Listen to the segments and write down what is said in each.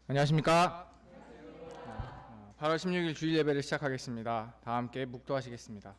안녕하십니까? 8월 16일 주일 예배를 시작하겠습니다. 다 함께 묵도하시겠습니다.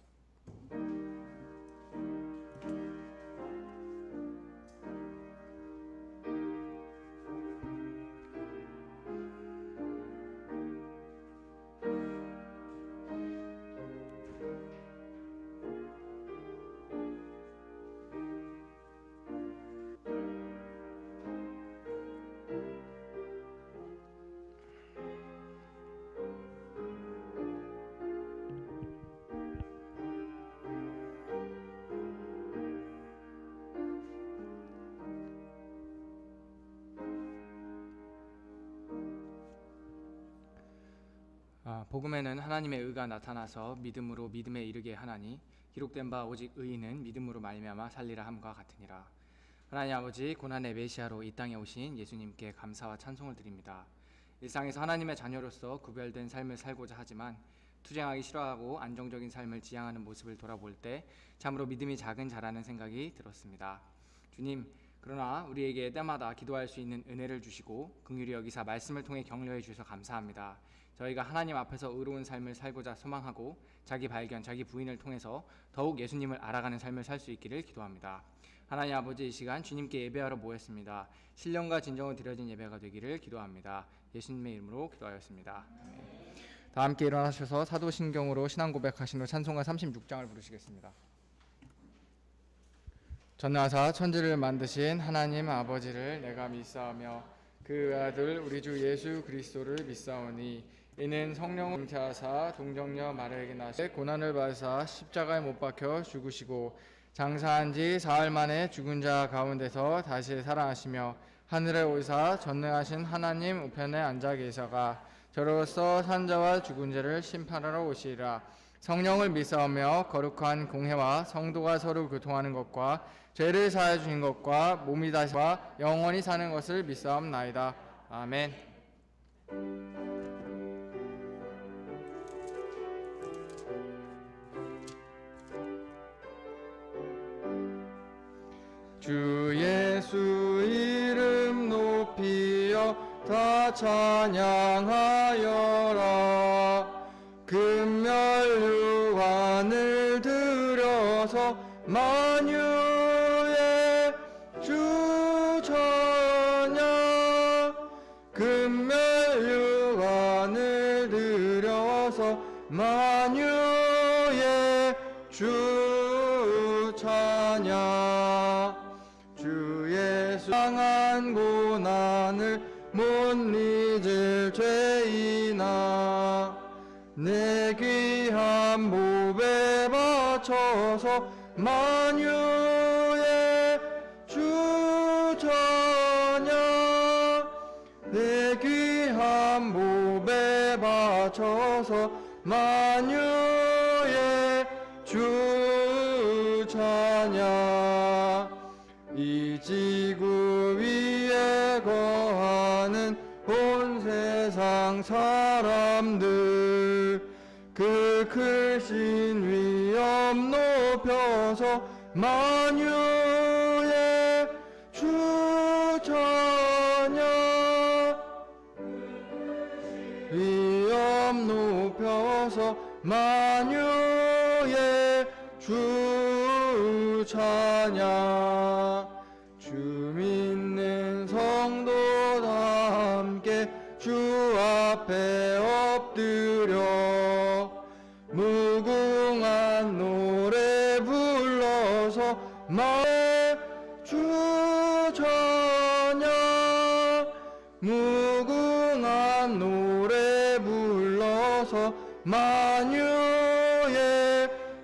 복음에는 하나님의 의가 나타나서 믿음으로 믿음에 이르게 하나니 기록된 바 오직 의인은 믿음으로 말미암아 살리라 함과 같으니라. 하나님 아버지, 고난의 메시아로 이 땅에 오신 예수님께 감사와 찬송을 드립니다. 일상에서 하나님의 자녀로서 구별된 삶을 살고자 하지만 투쟁하기 싫어하고 안정적인 삶을 지향하는 모습을 돌아볼 때 참으로 믿음이 작은 자라는 생각이 들었습니다. 주님, 그러나 우리에게 때마다 기도할 수 있는 은혜를 주시고 긍휼히 여기사 말씀을 통해 격려해 주셔서 감사합니다. 저희가 하나님 앞에서 의로운 삶을 살고자 소망하고 자기 발견, 자기 부인을 통해서 더욱 예수님을 알아가는 삶을 살 수 있기를 기도합니다. 하나님 아버지, 이 시간 주님께 예배하러 모였습니다. 신령과 진정으로 드려진 예배가 되기를 기도합니다. 예수님의 이름으로 기도하였습니다. 다 함께 일어나셔서 사도신경으로 신앙 고백하신 후 찬송가 36장을 부르시겠습니다. 전능하사 천지를 만드신 하나님 아버지를 내가 믿사오며 그 아들 우리 주 예수 그리스도를 믿사오니 이는 성령을 잉태하사 동정녀 마리아에게 나사 고난을 받으사 십자가에 못 박혀 죽으시고 장사한 지 사흘 만에 죽은 자 가운데서 다시 살아나시며 하늘에 오사 전능하신 하나님 우편에 앉아 계사가 저로서 산자와 죽은 자를 심판하러 오시리라. 성령을 믿사오며 거룩한 공회와 성도가 서로 교통하는 것과 죄를 사하여 주신 것과 몸이 다시와 영원히 사는 것을 믿사옵나이다. 아멘. 주 예수 이름 높이어 다 찬양하여라. 금멸유관을 들여서 만유의 주 찬양. 금멸유관을 들여서 만유의 주 찬양. 주 예수 당한 고난을 못 잊을 죄이나 내 귀한 몸에 바쳐서 만유의 주 찬양. 내 귀한 몸에 바쳐서 만유의 주 찬양. 이 지구 위에 거하는 온 세상 사람들 그 크신 위엄 높여서 만유의 주 찬양. 위엄 높여서 만유의 주 찬양. 주 믿는 성도 다 함께 주 앞에 엎드려 무궁한 노래 불러서 만유의 주 찬양. 무궁한 노래 불러서 만유의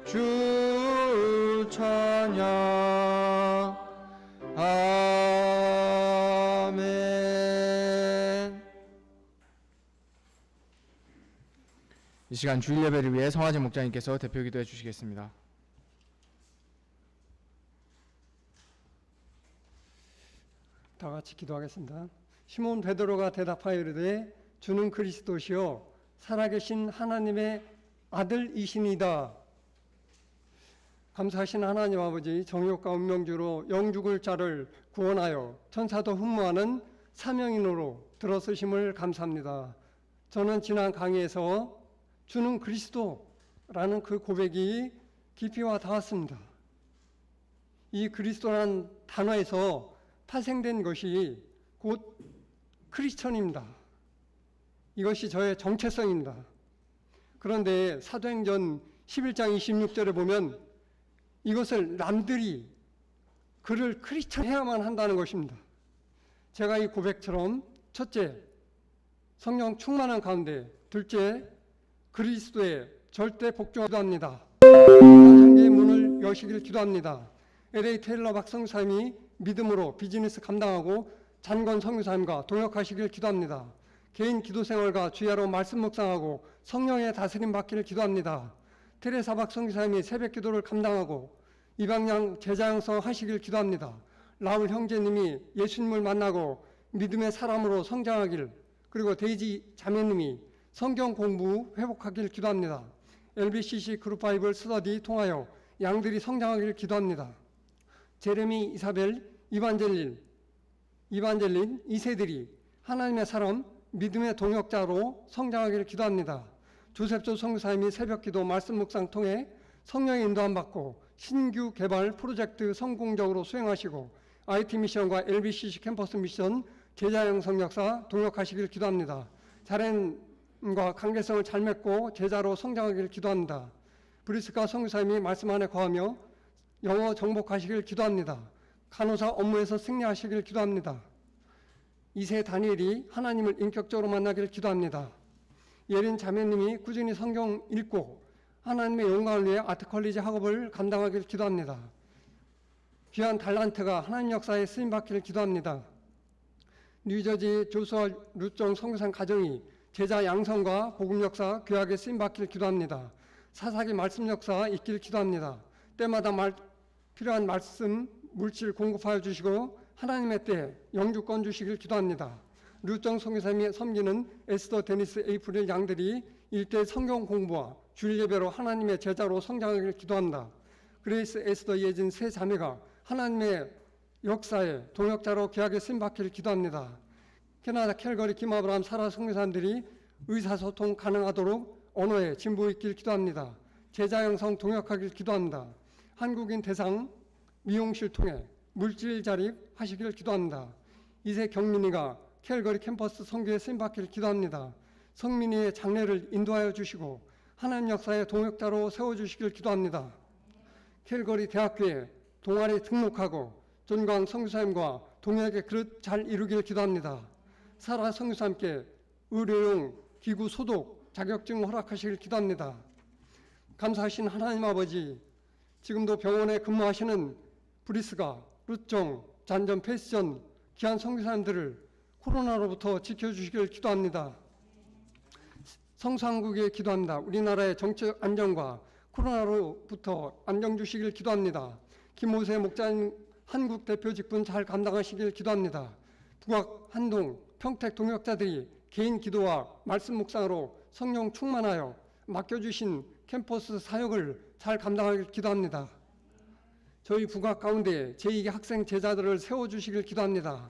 주 찬양. 아멘. 이 시간 주일 예배를 위해 성화진 목장님께서 대표 기도해 주시겠습니다. 다 같이 기도하겠습니다. 시몬 베드로가 대답하여 이르되 주는 그리스도시요 살아계신 하나님의 아들이시니이다. 감사하신 하나님 아버지, 정욕과 운명주로 영죽을 자를 구원하여 천사도 흠모하는 사명인으로 들어서심을 감사합니다. 저는 지난 강의에서 주는 그리스도라는 그 고백이 깊이 와 닿았습니다. 이 그리스도라는 단어에서 파생된 것이 곧 크리스천입니다. 이것이 저의 정체성입니다. 그런데 사도행전 11장 26절에 보면 이것을 남들이 그를 크리스천 해야만 한다는 것입니다. 제가 이 고백처럼 첫째, 성령 충만한 가운데, 둘째, 그리스도의 절대 복종합니다. 성경의 문을 여시길 기도합니다. LA 테일러 박성사님이 믿음으로 비즈니스 감당하고 잔건 선교사님과 동역하시길 기도합니다. 개인 기도 생활과 주야로 말씀 묵상하고 성령의 다스림 받기를 기도합니다. 테레사 박성사님이 새벽 기도를 감당하고 이방양 제자 양성 하시길 기도합니다. 라울 형제님이 예수님을 만나고 믿음의 사람으로 성장하길, 그리고 데이지 자매님이 성경 공부 회복하길 기도합니다. LBCC 그룹 바이블 스터디 통하여 양들이 성장하길 기도합니다. 제레미, 이사벨, 이반젤린 2세들이 하나님의 사람, 믿음의 동역자로 성장하길 기도합니다. 조셉조 선교사님이 새벽기도 말씀 묵상 통해 성령의 인도함 받고 신규 개발 프로젝트 성공적으로 수행하시고 IT 미션과 LBCC 캠퍼스 미션 제자 양성 역사 동역하시길 기도합니다. 자연과 관계성을 잘 맺고 제자로 성장하길 기도합니다. 브리스카 선교사님이 말씀 안에 거하며 영어 정복하시길 기도합니다. 간호사 업무에서 승리하시길 기도합니다. 2세 다니엘이 하나님을 인격적으로 만나길 기도합니다. 예린 자매님이 꾸준히 성경 읽고 하나님의 영광을 위해 아트컬리지 학업을 감당하길 기도합니다. 귀한 달란트가 하나님 역사에 쓰임받기를 기도합니다. 뉴저지 조수아 루정 선교사 가정이 제자 양성과 복음 역사 귀하게 쓰임받기를 기도합니다. 사사기 말씀 역사 있기를 기도합니다. 때마다 필요한 말씀 물질 공급하여 주시고 하나님의 때 영주권 주시길 기도합니다. 루정 선교사님이 섬기는 에스더, 데니스, 에이프릴 양들이 일대 성경 공부와 주일 예배로 하나님의 제자로 성장하기를 기도합니다. 그레이스, 에스더, 예진 세 자매가 하나님의 역사에 동역자로 귀하게 쓰임받기를 기도합니다. 캐나다 캘거리 김아브라함 사라 선교사님들이 의사소통 가능하도록 언어에 진보 있길 기도합니다. 제자 양성 동역하길 기도합니다. 한국인 대상 미용실 통해 물질 자립하시기를 기도합니다. 이세 경민이가 캘거리 캠퍼스 선교에 쓰임받기를 기도합니다. 성민이의 장래를 인도하여 주시고 하나님 역사의 동역자로 세워주시길 기도합니다. 캘거리 대학교에 동아리 등록하고 존광 선교사님과 동역의 그릇 잘 이루길 기도합니다. 사라 선교사님께 의료용 기구 소독 자격증 허락하시길 기도합니다. 감사하신 하나님 아버지, 지금도 병원에 근무하시는 브리스가, 루정, 잔전, 패스전 귀한 선교사님들을 코로나로부터 지켜주시길 기도합니다. 성수한국에 기도합니다. 우리나라의 정책 안정과 코로나로부터 안정 주시길 기도합니다. 김모세 목자님 한국 대표 직분 잘 감당하시길 기도합니다. 북악, 한동, 평택 동역자들이 개인 기도와 말씀 묵상으로 성령 충만하여 맡겨주신 캠퍼스 사역을 잘 감당하길 기도합니다. 저희 북악 가운데 제2기 학생 제자들을 세워주시길 기도합니다.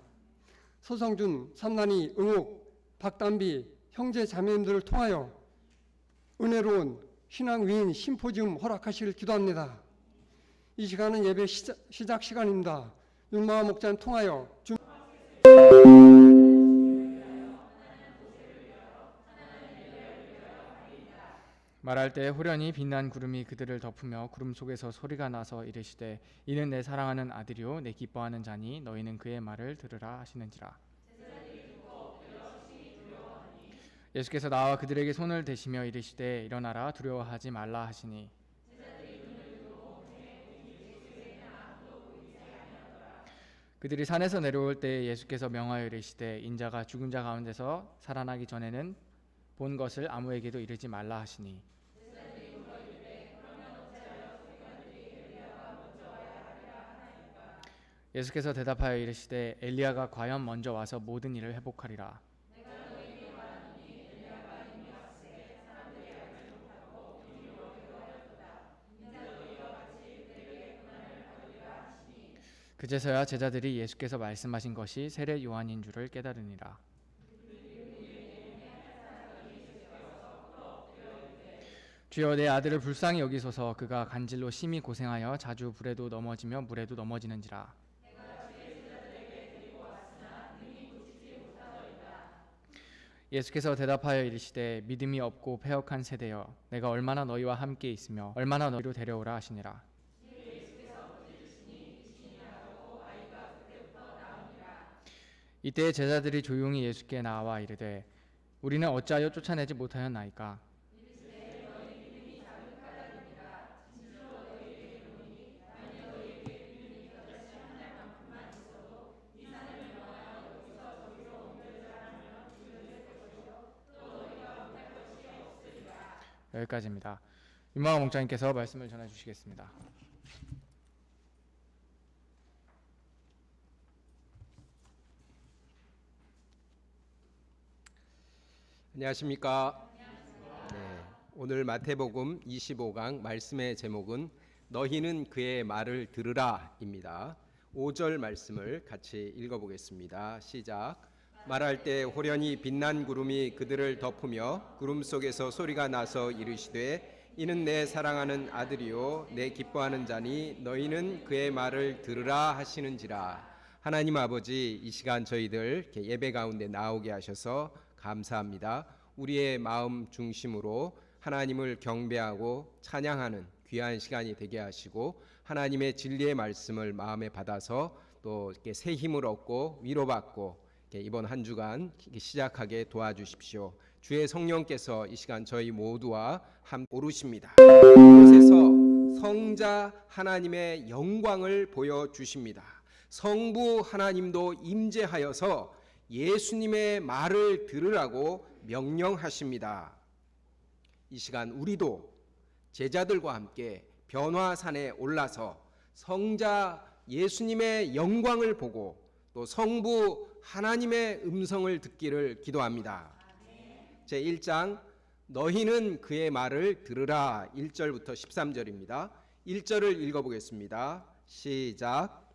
서성준, 삼난이, 응옥, 박담비 형제 자매님들을 통하여 은혜로운 신앙 위인 심포지움 허락하시길 기도합니다. 이 시간은 예배 시작 시간입니다. 윤마화 목자님 통하여 말할 때 호련히 빛난 구름이 그들을 덮으며 구름 속에서 소리가 나서 이르시되 이는 내 사랑하는 아들이요 내 기뻐하는 자니 너희는 그의 말을 들으라 하시는지라. 예수께서 나와 그들에게 손을 대시며 이르시되 일어나라 두려워하지 말라 하시니 그들이 산에서 내려올 때 예수께서 명하여 이르시되 인자가 죽은 자 가운데서 살아나기 전에는 본 것을 아무에게도 이르지 말라 하시니 예수께서 대답하여 이르시되 엘리야가 과연 먼저 와서 모든 일을 회복하리라. 그제서야 제자들이 예수께서 말씀하신 것이 세례 요한인 줄을 깨달으니라. 주여, 내 아들을 불쌍히 여기소서. 그가 간질로 심히 고생하여 자주 불에도 넘어지며 물에도 넘어지는지라. 예수께서 대답하여 이르시되 믿음이 없고 패역한 세대여, 내가 얼마나 너희와 함께 있으며 얼마나 너희로 데려오라 하시니라. 이때 제자들이 조용히 예수께 나와 이르되 우리는 어찌하여 쫓아내지 못하였나이까? 여기까지입니다. 윤마가 목장님께서 말씀을 전해 주시겠습니다. 안녕하십니까? 네, 오늘 마태복음 25강 말씀의 제목은 너희는 그의 말을 들으라입니다. 5절 말씀을 같이 읽어보겠습니다. 시작. 말할 때 호련히 빛난 구름이 그들을 덮으며 구름 속에서 소리가 나서 이르시되 이는 내 사랑하는 아들이요 내 기뻐하는 자니 너희는 그의 말을 들으라 하시는지라. 하나님 아버지, 이 시간 저희들 이렇게 예배 가운데 나오게 하셔서 감사합니다. 우리의 마음 중심으로 하나님을 경배하고 찬양하는 귀한 시간이 되게 하시고 하나님의 진리의 말씀을 마음에 받아서 또 이렇게 새 힘을 얻고 위로받고 이번 한 주간 시작하게 도와주십시오. 주의 성령께서 이 시간 저희 모두와 함께 오르십니다. 이곳에서 성자 하나님의 영광을 보여주십니다. 성부 하나님도 임재하여서 예수님의 말을 들으라고 명령하십니다. 이 시간 우리도 제자들과 함께 변화산에 올라서 성자 예수님의 영광을 보고 또 성부 하나님의 음성을 듣기를 기도합니다. 제1장 너희는 그의 말을 들으라 1절부터 13절입니다. 1절을 읽어보겠습니다. 시작.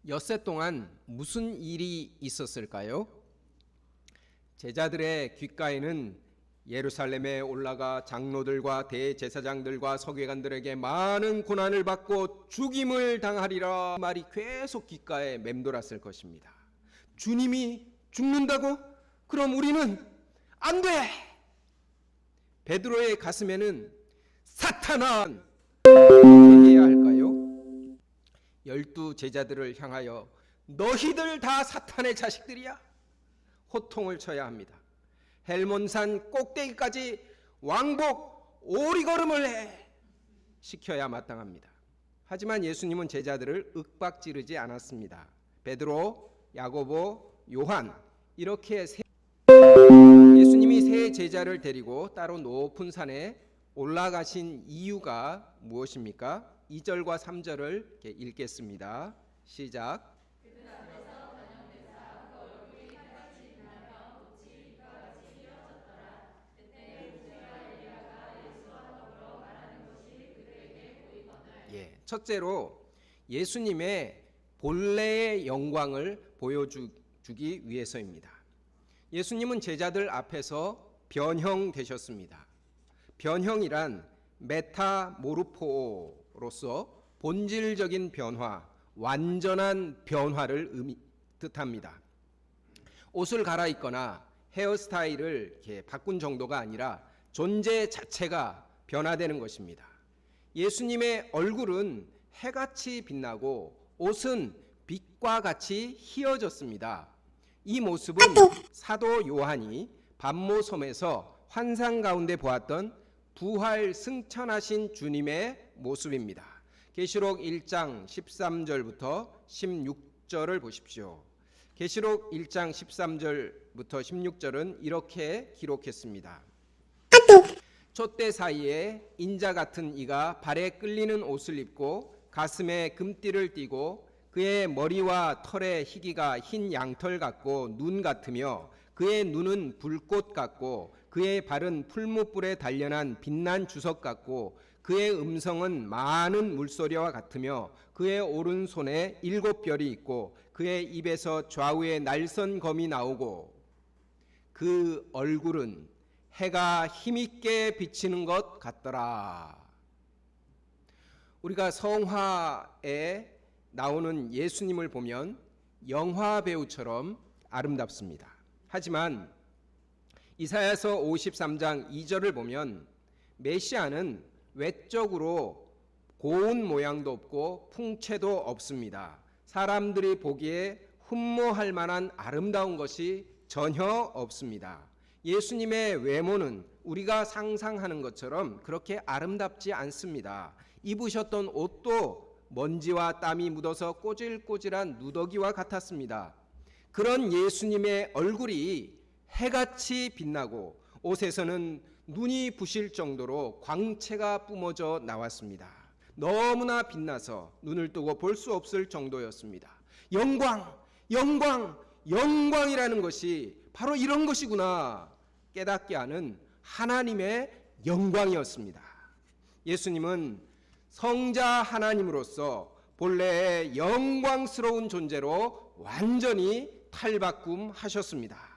엿새 동안 무슨 일이 있었을까요? 제자들의 귓가에는 예루살렘에 올라가 장로들과 대제사장들과 서기관들에게 많은 고난을 받고 죽임을 당하리라 말이 계속 귓가에 맴돌았을 것입니다. 주님이 죽는다고? 그럼 우리는 안 돼! 베드로의 가슴에는 사탄아! 어떻게 해야 할까요? 12 제자들을 향하여 너희들 다 사탄의 자식들이야? 호통을 쳐야 합니다. 헬몬산 꼭대기까지 왕복 오리걸음을 해 시켜야 마땅합니다. 하지만 예수님은 제자들을 윽박지르지 않았습니다. 베드로, 야고보, 요한 이렇게 예수님이 세 제자를 데리고 따로 높은 산에 올라가신 이유가 무엇입니까? 2절과 3절을 읽겠습니다. 시작. 첫째로 예수님의 본래의 영광을 보여주기 위해서입니다. 예수님은 제자들 앞에서 변형되셨습니다. 변형이란 메타모르포로서 본질적인 변화, 완전한 변화를 뜻합니다. 옷을 갈아입거나 헤어스타일을 이렇게 바꾼 정도가 아니라 존재 자체가 변화되는 것입니다. 예수님의 얼굴은 해같이 빛나고 옷은 빛과 같이 희어졌습니다. 이 모습은 사도 요한이 밤모섬에서 환상 가운데 보았던 부활 승천하신 주님의 모습입니다. 계시록 1장 13절부터 16절을 보십시오. 계시록 1장 13절부터 16절은 이렇게 기록했습니다. 촛대 사이에 인자 같은 이가 발에 끌리는 옷을 입고 가슴에 금띠를 띠고 그의 머리와 털의 희기가 흰 양털 같고 눈 같으며 그의 눈은 불꽃 같고 그의 발은 풀무불에 단련한 빛난 주석 같고 그의 음성은 많은 물소리와 같으며 그의 오른손에 7별이 있고 그의 입에서 좌우에 날선 검이 나오고 그 얼굴은 해가 힘있게 비치는 것 같더라. 우리가 성화에 나오는 예수님을 보면 영화 배우처럼 아름답습니다. 하지만 이사야서 53장 2절을 보면 메시아는 외적으로 고운 모양도 없고 풍채도 없습니다. 사람들이 보기에 흠모할 만한 아름다운 것이 전혀 없습니다. 예수님의 외모는 우리가 상상하는 것처럼 그렇게 아름답지 않습니다. 입으셨던 옷도 먼지와 땀이 묻어서 꼬질꼬질한 누더기와 같았습니다. 그런 예수님의 얼굴이 해같이 빛나고 옷에서는 눈이 부실 정도로 광채가 뿜어져 나왔습니다. 너무나 빛나서 눈을 뜨고 볼 수 없을 정도였습니다. 영광, 영광, 영광이라는 것이 바로 이런 것이구나 깨닫게 하는 하나님의 영광이었습니다. 예수님은 성자 하나님으로서 본래의 영광스러운 존재로 완전히 탈바꿈하셨습니다.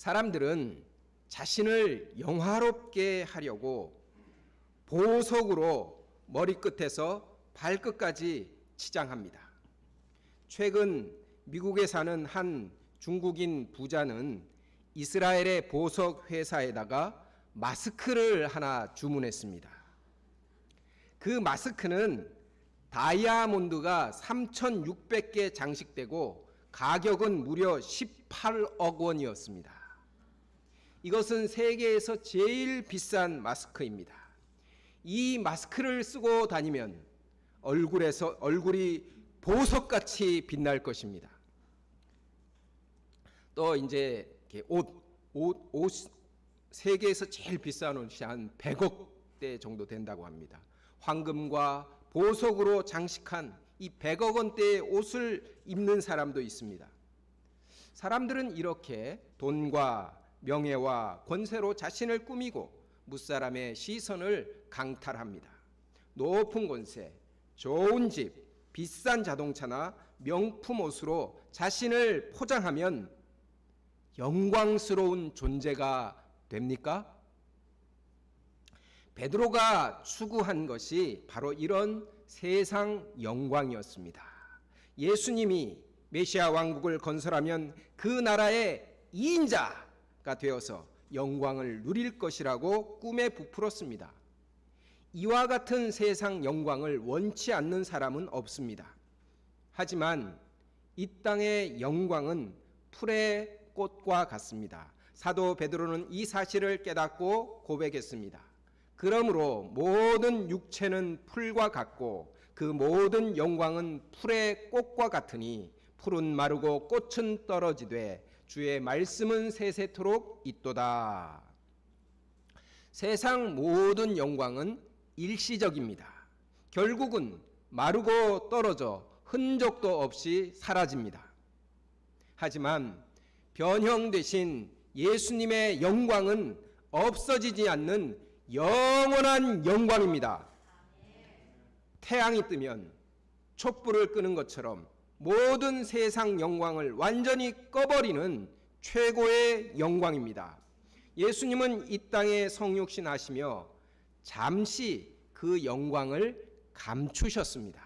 사람들은 자신을 영화롭게 하려고 보석으로 머리끝에서 발끝까지 치장합니다. 최근 미국에 사는 한 중국인 부자는 이스라엘의 보석 회사에다가 마스크를 하나 주문했습니다. 그 마스크는 다이아몬드가 3,600개 장식되고 가격은 무려 18억 원이었습니다. 이것은 세계에서 제일 비싼 마스크입니다. 이 마스크를 쓰고 다니면 얼굴이 보석같이 빛날 것입니다. 또 이제 옷 세계에서 제일 비싼 옷이 한 100억대 정도 된다고 합니다. 황금과 보석으로 장식한 이 100억 원대의 옷을 입는 사람도 있습니다. 사람들은 이렇게 돈과 명예와 권세로 자신을 꾸미고 무사람의 시선을 강탈합니다. 높은 권세, 좋은 집, 비싼 자동차나 명품 옷으로 자신을 포장하면 영광스러운 존재가 됩니까? 베드로가 추구한 것이 바로 이런 세상 영광이었습니다. 예수님이 메시아 왕국을 건설하면 그 나라의 2인자가 되어서 영광을 누릴 것이라고 꿈에 부풀었습니다. 이와 같은 세상 영광을 원치 않는 사람은 없습니다. 하지만 이 땅의 영광은 풀의 꽃과 같습니다. 사도 베드로는 이 사실을 깨닫고 고백했습니다. 그러므로 모든 육체는 풀과 같고 그 모든 영광은 풀의 꽃과 같으니 풀은 마르고 꽃은 떨어지되 주의 말씀은 세세토록 있도다. 세상 모든 영광은 일시적입니다. 결국은 마르고 떨어져 흔적도 없이 사라집니다. 하지만 변형되신 예수님의 영광은 없어지지 않는 영원한 영광입니다. 태양이 뜨면 촛불을 끄는 것처럼 모든 세상 영광을 완전히 꺼버리는 최고의 영광입니다. 예수님은 이 땅에 성육신하시며 잠시 그 영광을 감추셨습니다.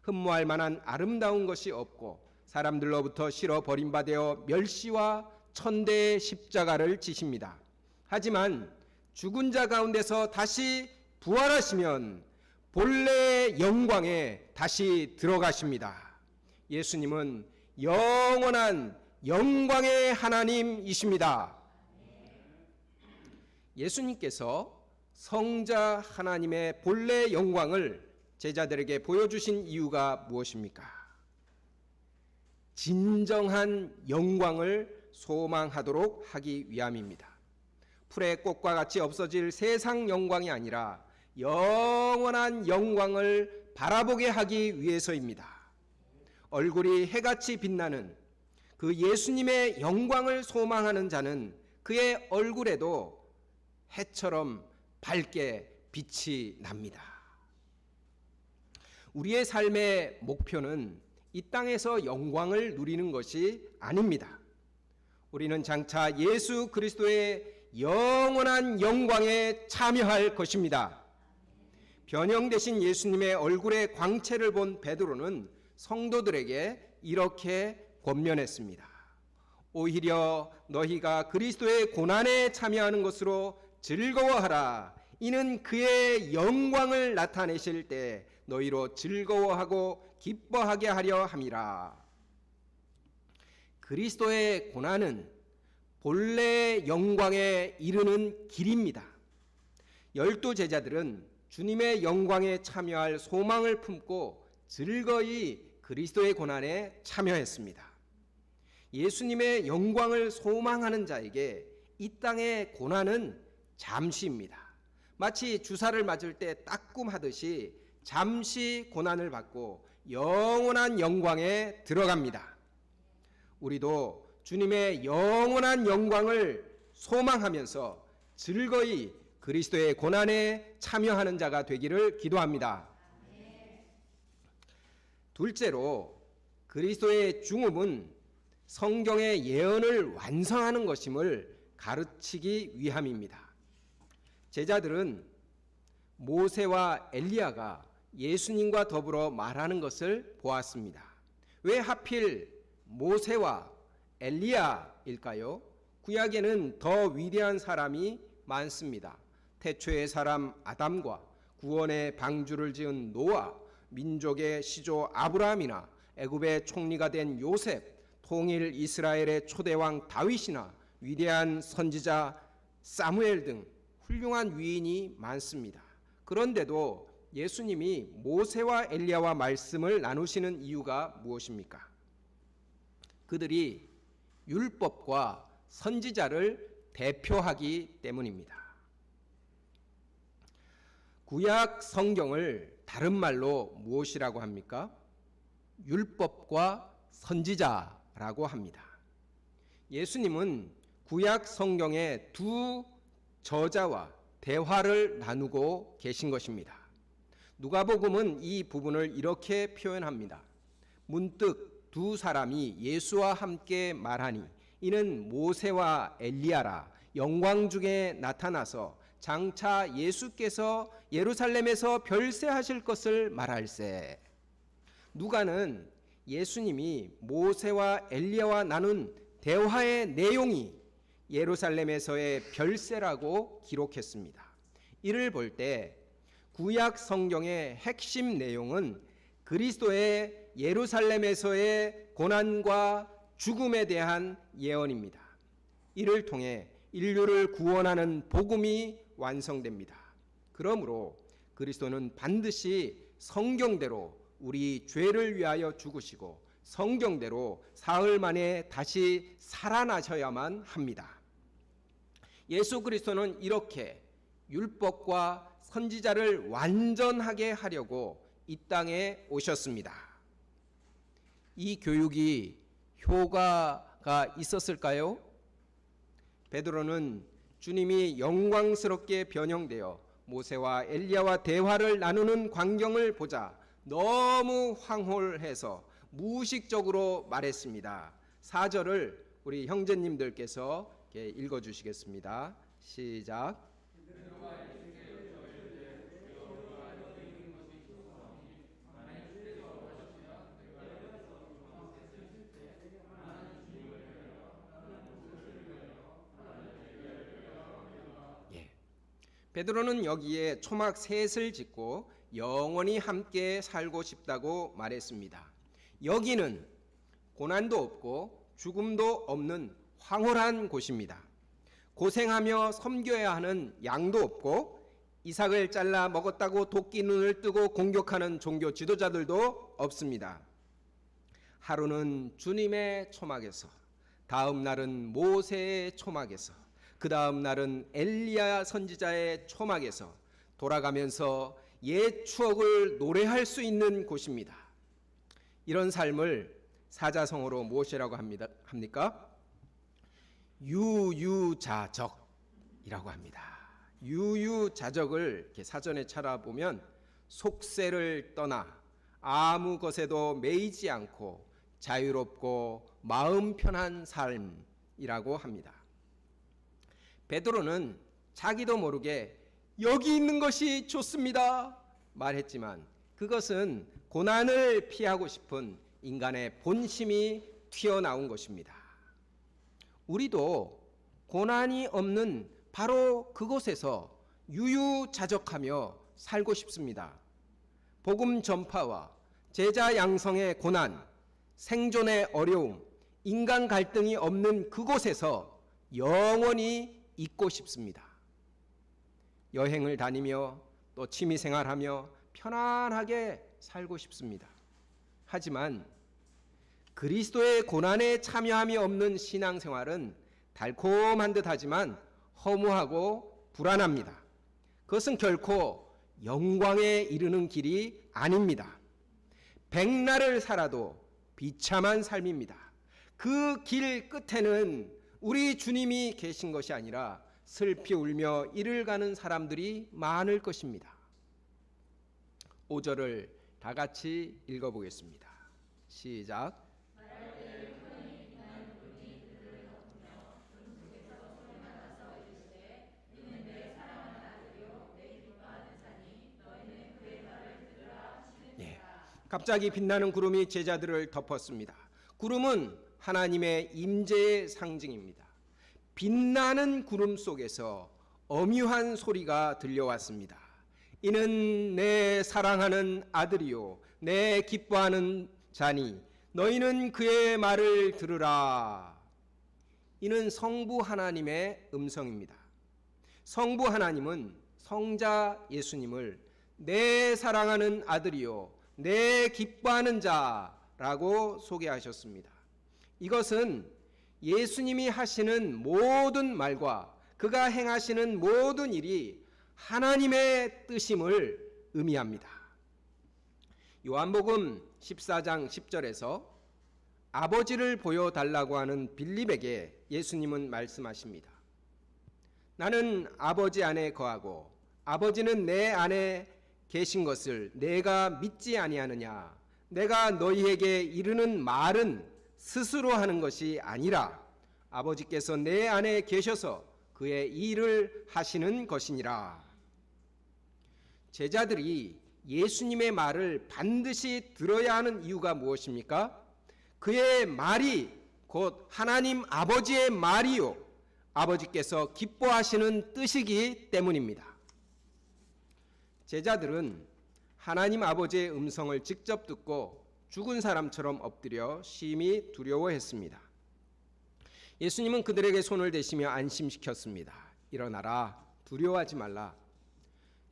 흠모할 만한 아름다운 것이 없고 사람들로부터 싫어 버림받아 멸시와 천대의 십자가를 지십니다. 하지만 죽은 자 가운데서 다시 부활하시면 본래의 영광에 다시 들어가십니다. 예수님은 영원한 영광의 하나님이십니다. 예수님께서 성자 하나님의 본래 영광을 제자들에게 보여주신 이유가 무엇입니까? 진정한 영광을 소망하도록 하기 위함입니다. 풀의 꽃과 같이 없어질 세상 영광이 아니라 영원한 영광을 바라보게 하기 위해서입니다. 얼굴이 해같이 빛나는 그 예수님의 영광을 소망하는 자는 그의 얼굴에도 해처럼 밝게 빛이 납니다. 우리의 삶의 목표는 이 땅에서 영광을 누리는 것이 아닙니다. 우리는 장차 예수 그리스도의 영원한 영광에 참여할 것입니다. 변형되신 예수님의 얼굴의 광채를 본 베드로는 성도들에게 이렇게 권면했습니다. 오히려 너희가 그리스도의 고난에 참여하는 것으로 즐거워하라. 이는 그의 영광을 나타내실 때 너희로 즐거워하고 기뻐하게 하려 함이라. 그리스도의 고난은 본래 영광에 이르는 길입니다. 12 제자들은 주님의 영광에 참여할 소망을 품고 즐거이 그리스도의 고난에 참여했습니다. 예수님의 영광을 소망하는 자에게 이 땅의 고난은 잠시입니다. 마치 주사를 맞을 때 따끔하듯이 잠시 고난을 받고 영원한 영광에 들어갑니다. 우리도 주님의 영원한 영광을 소망하면서 즐거이 그리스도의 고난에 참여하는 자가 되기를 기도합니다. 둘째로, 그리스도의 중음은 성경의 예언을 완성하는 것임을 가르치기 위함입니다. 제자들은 모세와 엘리야가 예수님과 더불어 말하는 것을 보았습니다. 왜 하필 모세와 엘리야일까요? 구약에는 더 위대한 사람이 많습니다. 태초의 사람 아담과 구원의 방주를 지은 노아, 민족의 시조 아브라함이나 애굽의 총리가 된 요셉, 통일 이스라엘의 초대왕 다윗이나 위대한 선지자 사무엘 등 훌륭한 위인이 많습니다. 그런데도 예수님이 모세와 엘리야와 말씀을 나누시는 이유가 무엇입니까? 그들이 율법과 선지자를 대표하기 때문입니다. 구약 성경을 다른 말로 무엇이라고 합니까? 율법과 선지자라고 합니다. 예수님은 구약 성경의 두 저자와 대화를 나누고 계신 것입니다. 누가복음은 이 부분을 이렇게 표현합니다. 문득 두 사람이 예수와 함께 말하니 이는 모세와 엘리야라. 영광 중에 나타나서 장차 예수께서 예루살렘에서 별세하실 것을 말할세. 누가는 예수님이 모세와 엘리야와 나눈 대화의 내용이 예루살렘에서의 별세라고 기록했습니다. 이를 볼 때 구약 성경의 핵심 내용은 그리스도의 예루살렘에서의 고난과 죽음에 대한 예언입니다. 이를 통해 인류를 구원하는 복음이 완성됩니다. 그러므로 그리스도는 반드시 성경대로 우리 죄를 위하여 죽으시고 성경대로 사흘 만에 다시 살아나셔야만 합니다. 예수 그리스도는 이렇게 율법과 선지자를 완전하게 하려고 이 땅에 오셨습니다. 이 교육이 효과가 있었을까요? 베드로는 주님이 영광스럽게 변형되어 모세와 엘리야와 대화를 나누는 광경을 보자 너무 황홀해서 무의식적으로 말했습니다. 4절을 우리 형제님들께서 읽어주시겠습니다. 시작. 베드로는 여기에 초막 셋을 짓고 영원히 함께 살고 싶다고 말했습니다. 여기는 고난도 없고 죽음도 없는 황홀한 곳입니다. 고생하며 섬겨야 하는 양도 없고 이삭을 잘라 먹었다고 도끼 눈을 뜨고 공격하는 종교 지도자들도 없습니다. 하루는 주님의 초막에서, 다음 날은 모세의 초막에서, 그 다음 날은 엘리야 선지자의 초막에서 돌아가면서 옛 추억을 노래할 수 있는 곳입니다. 이런 삶을 사자성어로 무엇이라고 합니까? 유유자적이라고 합니다. 유유자적을 이렇게 사전에 찾아보면 속세를 떠나 아무 것에도 매이지 않고 자유롭고 마음 편한 삶이라고 합니다. 베드로는 자기도 모르게 여기 있는 것이 좋습니다 말했지만 그것은 고난을 피하고 싶은 인간의 본심이 튀어나온 것입니다. 우리도 고난이 없는 바로 그곳에서 유유자적하며 살고 싶습니다. 복음 전파와 제자 양성의 고난, 생존의 어려움, 인간 갈등이 없는 그곳에서 영원히 있고 싶습니다. 여행을 다니며 또 취미생활하며 편안하게 살고 싶습니다. 하지만 그리스도의 고난에 참여함이 없는 신앙생활은 달콤한 듯하지만 허무하고 불안합니다. 그것은 결코 영광에 이르는 길이 아닙니다. 백날을 살아도 비참한 삶입니다. 그 길 끝에는 우리 주님이 계신 것이 아니라 슬피 울며 이를 가는 사람들이 많을 것입니다. 5절을 다 같이 읽어보겠습니다. 시작. 갑자기 빛나는 구름이 제자들을 덮었습니다. 구름은 하나님의 임재의 상징입니다. 빛나는 구름 속에서 엄유한 소리가 들려왔습니다. 이는 내 사랑하는 아들이요 내 기뻐하는 자니 너희는 그의 말을 들으라. 이는 성부 하나님의 음성입니다. 성부 하나님은 성자 예수님을 내 사랑하는 아들이요 내 기뻐하는 자라고 소개하셨습니다. 이것은 예수님이 하시는 모든 말과 그가 행하시는 모든 일이 하나님의 뜻임을 의미합니다. 요한복음 14장 10절에서 아버지를 보여달라고 하는 빌립에게 예수님은 말씀하십니다. 나는 아버지 안에 거하고 아버지는 내 안에 계신 것을 내가 믿지 아니하느냐. 내가 너희에게 이르는 말은 스스로 하는 것이 아니라 아버지께서 내 안에 계셔서 그의 일을 하시는 것이니라. 제자들이 예수님의 말을 반드시 들어야 하는 이유가 무엇입니까? 그의 말이 곧 하나님 아버지의 말이요 아버지께서 기뻐하시는 뜻이기 때문입니다. 제자들은 하나님 아버지의 음성을 직접 듣고 죽은 사람처럼 엎드려 심히 두려워했습니다. 예수님은 그들에게 손을 대시며 안심시켰습니다. 일어나라, 두려워하지 말라.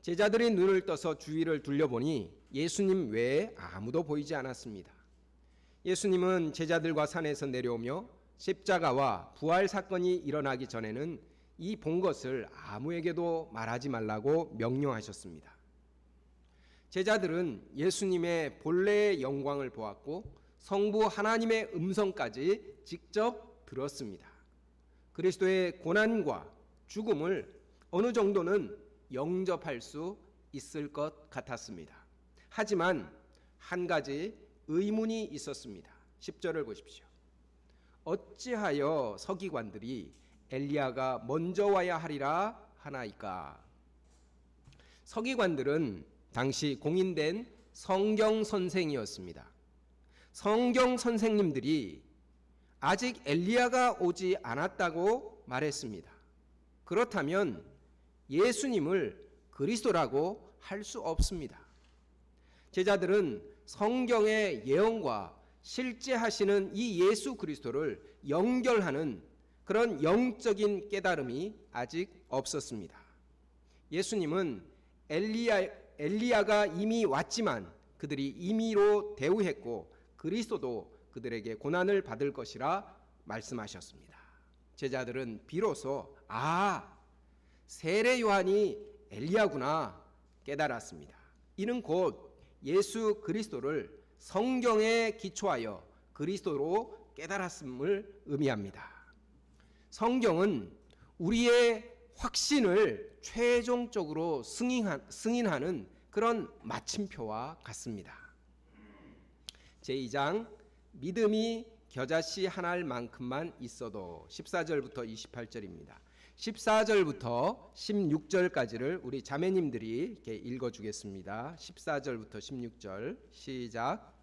제자들이 눈을 떠서 주위를 둘러보니 예수님 외에 아무도 보이지 않았습니다. 예수님은 제자들과 산에서 내려오며 십자가와 부활 사건이 일어나기 전에는 이 본 것을 아무에게도 말하지 말라고 명령하셨습니다. 제자들은 예수님의 본래의 영광을 보았고 성부 하나님의 음성까지 직접 들었습니다. 그리스도의 고난과 죽음을 어느 정도는 영접할 수 있을 것 같았습니다. 하지만 한 가지 의문이 있었습니다. 10절을 보십시오. 어찌하여 서기관들이 엘리야가 먼저 와야 하리라 하나이까? 서기관들은 당시 공인된 성경 선생이었습니다. 성경 선생님들이 아직 엘리야가 오지 않았다고 말했습니다. 그렇다면 예수님을 그리스도라고 할 수 없습니다. 제자들은 성경의 예언과 실제 하시는 이 예수 그리스도를 연결하는 그런 영적인 깨달음이 아직 없었습니다. 예수님은 엘리야가 이미 왔지만 그들이 임의로 대우했고 그리스도도 그들에게 고난을 받을 것이라 말씀하셨습니다. 제자들은 비로소 세례 요한이 엘리야구나 깨달았습니다. 이는 곧 예수 그리스도를 성경에 기초하여 그리스도로 깨달았음을 의미합니다. 성경은 우리의 확신을 최종적으로 승인하는 그런 마침표와 같습니다. 제2장 믿음이 겨자씨 하나만큼만 있어도 14절부터 28절입니다. 14절부터 16절까지를 우리 자매님들이 이렇게 읽어주겠습니다. 14절부터 16절 시작.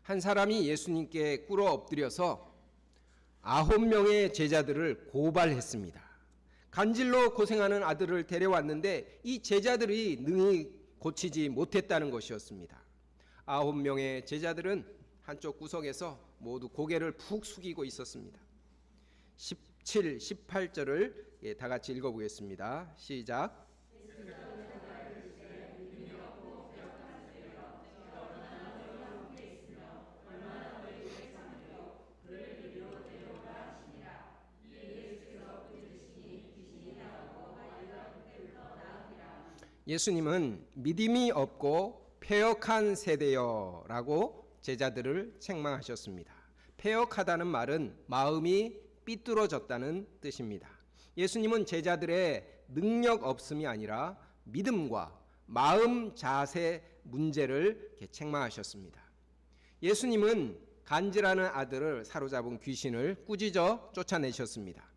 한 사람이 예수님께 꿇어 엎드려서 9명의 제자들을 고발했습니다. 간질로 고생하는 아들을 데려왔는데 이 제자들이 능히 고치지 못했다는 것이었습니다. 9명의 제자들은 한쪽 구석에서 모두 고개를 푹 숙이고 있었습니다. 17, 18절을 다 같이 읽어보겠습니다. 시작. 예수님은 믿음이 없고 패역한 세대여라고 제자들을 책망하셨습니다. 패역하다는 말은 마음이 삐뚤어졌다는 뜻입니다. 예수님은 제자들의 능력 없음이 아니라 믿음과 마음 자세 문제를 책망하셨습니다. 예수님은 간질하는 아들을 사로잡은 귀신을 꾸짖어 쫓아내셨습니다.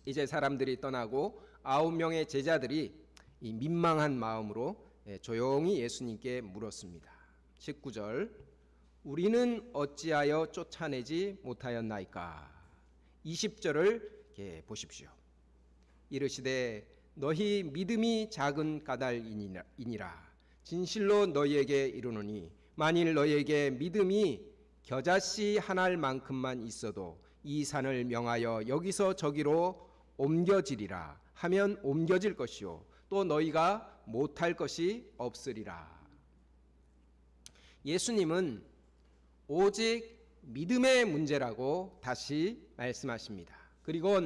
이제 사람들이 떠나고 9명의 제자들이 이 민망한 마음으로 조용히 예수님께 물었습니다. 19절 우리는 어찌하여 쫓아내지 못하였나이까. 20절을 보십시오. 이르시되 너희 믿음이 작은 까닭이니라. 진실로 너희에게 이르노니 만일 너희에게 믿음이 겨자씨 한 알만큼만 있어도 이 산을 명하여 여기서 저기로 옮겨지리라 하면 옮겨질 것이요 또 너희가 못할 것이 없으리라. 예수님은 오직 믿음의 문제라고 다시 말씀하십니다. 그리고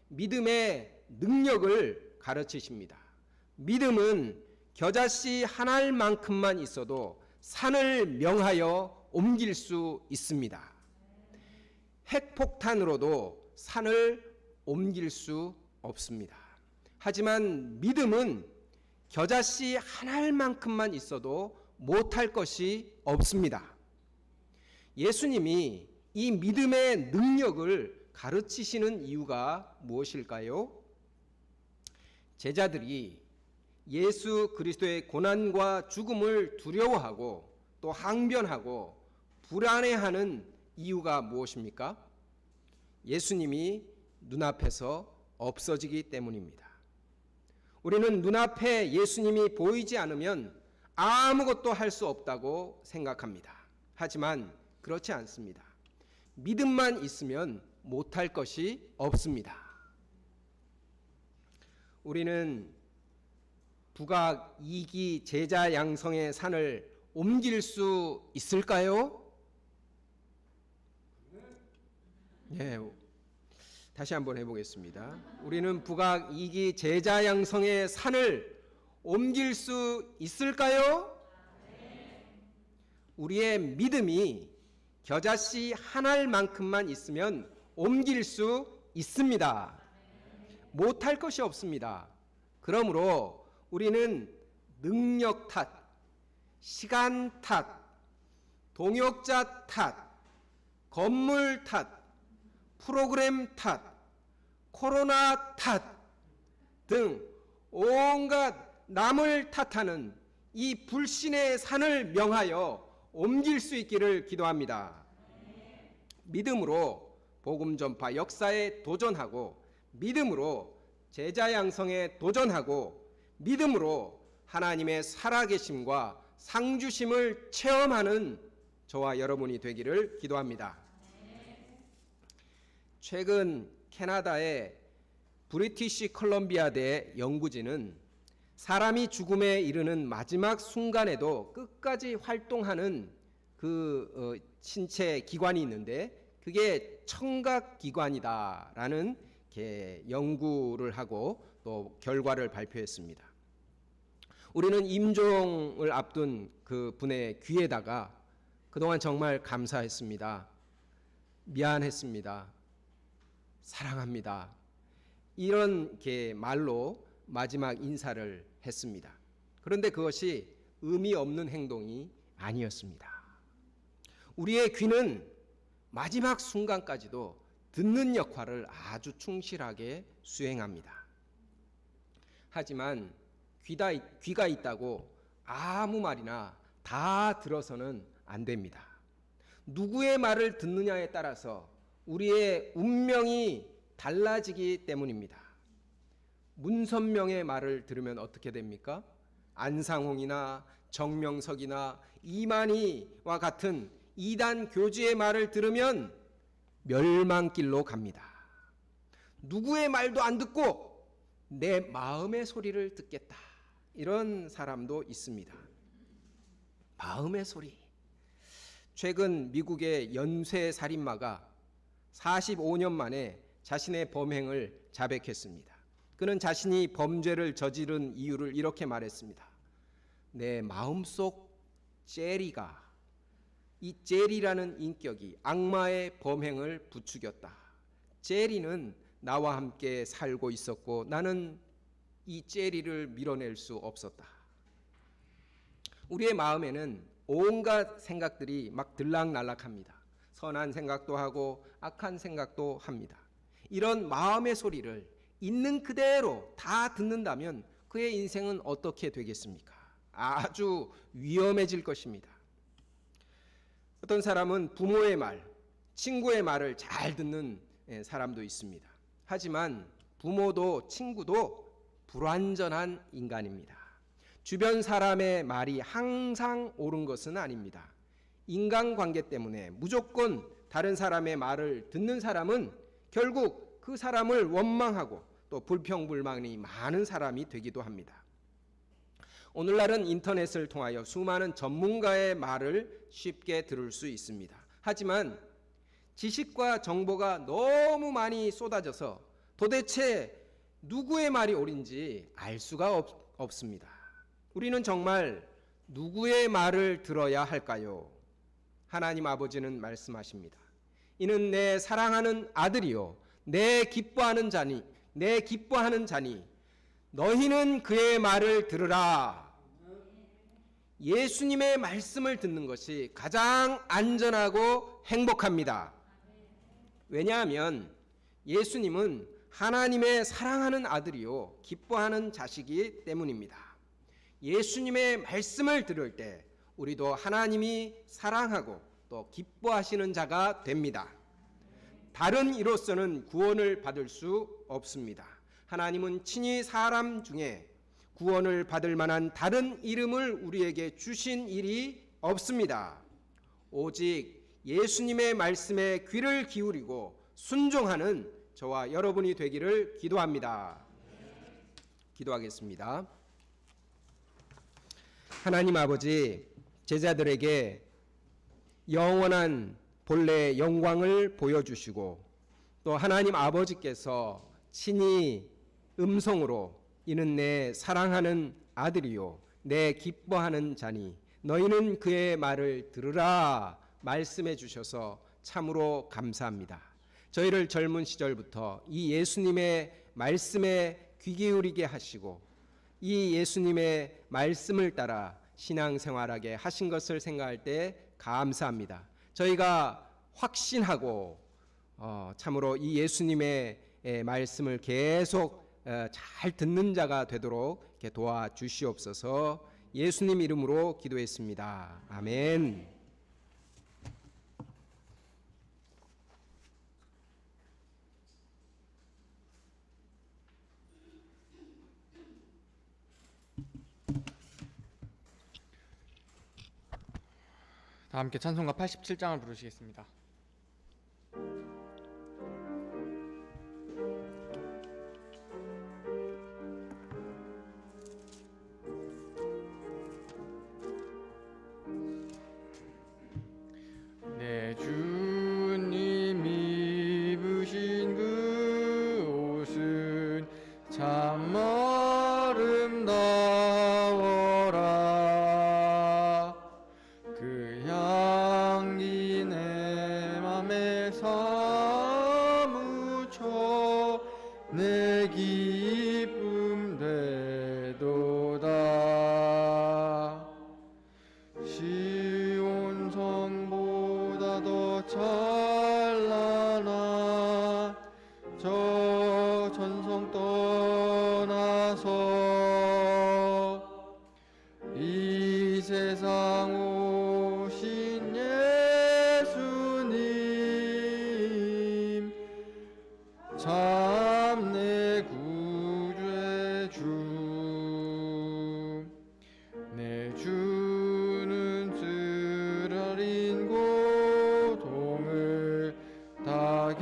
믿음의 능력을 가르치십니다. 믿음은 겨자씨 한 알만큼만 있어도 산을 명하여 옮길 수 있습니다. 핵폭탄으로도 산을 옮길 수 없습니다. 하지만 믿음은 겨자씨 한 알만큼만 있어도 못할 것이 없습니다. 예수님이 이 믿음의 능력을 가르치시는 이유가 무엇일까요? 제자들이 예수 그리스도의 고난과 죽음을 두려워하고 또 항변하고 불안해하는 이유가 무엇입니까? 예수님이 눈앞에서 없어지기 때문입니다. 우리는 눈앞에 예수님이 보이지 않으면 아무것도 할 수 없다고 생각합니다. 하지만 그렇지 않습니다. 믿음만 있으면 못할 것이 없습니다. 우리는 북악 2기 제자 양성의 산을 옮길 수 있을까요? 네, 다시 한번 해보겠습니다. 우리는 북악 2기 제자 양성의 산을 옮길 수 있을까요? 우리의 믿음이 겨자씨 한 알만큼만 있으면 옮길 수 있습니다. 못할 것이 없습니다. 그러므로 우리는 능력 탓, 시간 탓, 동역자 탓, 건물 탓, 프로그램 탓, 코로나 탓 등 온갖 남을 탓하는 이 불신의 산을 명하여 옮길 수 있기를 기도합니다. 믿음으로 복음 전파 역사에 도전하고, 믿음으로 제자 양성에 도전하고, 믿음으로 하나님의 살아계심과 상주심을 체험하는 저와 여러분이 되기를 기도합니다. 최근 캐나다의 브리티시 컬럼비아대 연구진은 사람이 죽음에 이르는 마지막 순간에도 끝까지 활동하는 그 신체 기관이 있는데 그게 청각기관이다라는 연구를 하고 또 결과를 발표했습니다. 우리는 임종을 앞둔 그 분의 귀에다가 그동안 정말 감사했습니다. 미안했습니다. 사랑합니다. 이런 말로 마지막 인사를 했습니다. 그런데 그것이 의미 없는 행동이 아니었습니다. 우리의 귀는 마지막 순간까지도 듣는 역할을 아주 충실하게 수행합니다. 하지만 귀가 있다고 아무 말이나 다 들어서는 안 됩니다. 누구의 말을 듣느냐에 따라서 우리의 운명이 달라지기 때문입니다. 문선명의 말을 들으면 어떻게 됩니까? 안상홍이나 정명석이나 이만희와 같은 이단 교주의 말을 들으면 멸망길로 갑니다. 누구의 말도 안 듣고 내 마음의 소리를 듣겠다. 이런 사람도 있습니다. 마음의 소리. 최근 미국의 연쇄 살인마가 45년 만에 자신의 범행을 자백했습니다. 그는 자신이 범죄를 저지른 이유를 이렇게 말했습니다. 내 마음속 제리가, 이 제리라는 인격이 악마의 범행을 부추겼다. 제리는 나와 함께 살고 있었고 나는 이 제리를 밀어낼 수 없었다. 우리의 마음에는 온갖 생각들이 막 들락날락합니다. 선한 생각도 하고 악한 생각도 합니다. 이런 마음의 소리를 있는 그대로 다 듣는다면 그의 인생은 어떻게 되겠습니까? 아주 위험해질 것입니다. 어떤 사람은 부모의 말, 친구의 말을 잘 듣는 사람도 있습니다. 하지만 부모도 친구도 불완전한 인간입니다. 주변 사람의 말이 항상 옳은 것은 아닙니다. 인간관계 때문에 무조건 다른 사람의 말을 듣는 사람은 결국 그 사람을 원망하고 또 불평불만이 많은 사람이 되기도 합니다. 오늘날은 인터넷을 통하여 수많은 전문가의 말을 쉽게 들을 수 있습니다. 하지만 지식과 정보가 너무 많이 쏟아져서 도대체 누구의 말이 옳은지 알 수가 없습니다. 우리는 정말 누구의 말을 들어야 할까요? 하나님 아버지는 말씀하십니다. 이는 내 사랑하는 아들이요 내 기뻐하는 자니 너희는 그의 말을 들으라. 예수님의 말씀을 듣는 것이 가장 안전하고 행복합니다. 왜냐하면 예수님은 하나님의 사랑하는 아들이요 기뻐하는 자식이기 때문입니다. 예수님의 말씀을 들을 때 우리도 하나님이 사랑하고 또 기뻐하시는 자가 됩니다. 다른 이로서는 구원을 받을 수 없습니다. 하나님은 친히 사람 중에 구원을 받을 만한 다른 이름을 우리에게 주신 일이 없습니다. 오직 예수님의 말씀에 귀를 기울이고 순종하는 저와 여러분이 되기를 기도합니다. 기도하겠습니다. 하나님 아버지, 제자들에게 영원한 본래의 영광을 보여주시고 또 하나님 아버지께서 친히 음성으로 이는 내 사랑하는 아들이요 내 기뻐하는 자니 너희는 그의 말을 들으라 말씀해 주셔서 참으로 감사합니다. 저희를 젊은 시절부터 이 예수님의 말씀에 귀 기울이게 하시고 이 예수님의 말씀을 따라 신앙생활하게 하신 것을 생각할 때 감사합니다. 저희가 확신하고 참으로 이 예수님의 말씀을 계속 잘 듣는 자가 되도록 도와주시옵소서. 예수님 이름으로 기도했습니다. 아멘. 다 함께 찬송가 87장을 부르시겠습니다. 내 주님 사무쳐 내 기쁨 되도다. 시온 성보다 더 찬란한 저 전성 떠나서 이 세상 오신 예수님 참 내 구주의 주. 내 주는 쓰라린 고통을 다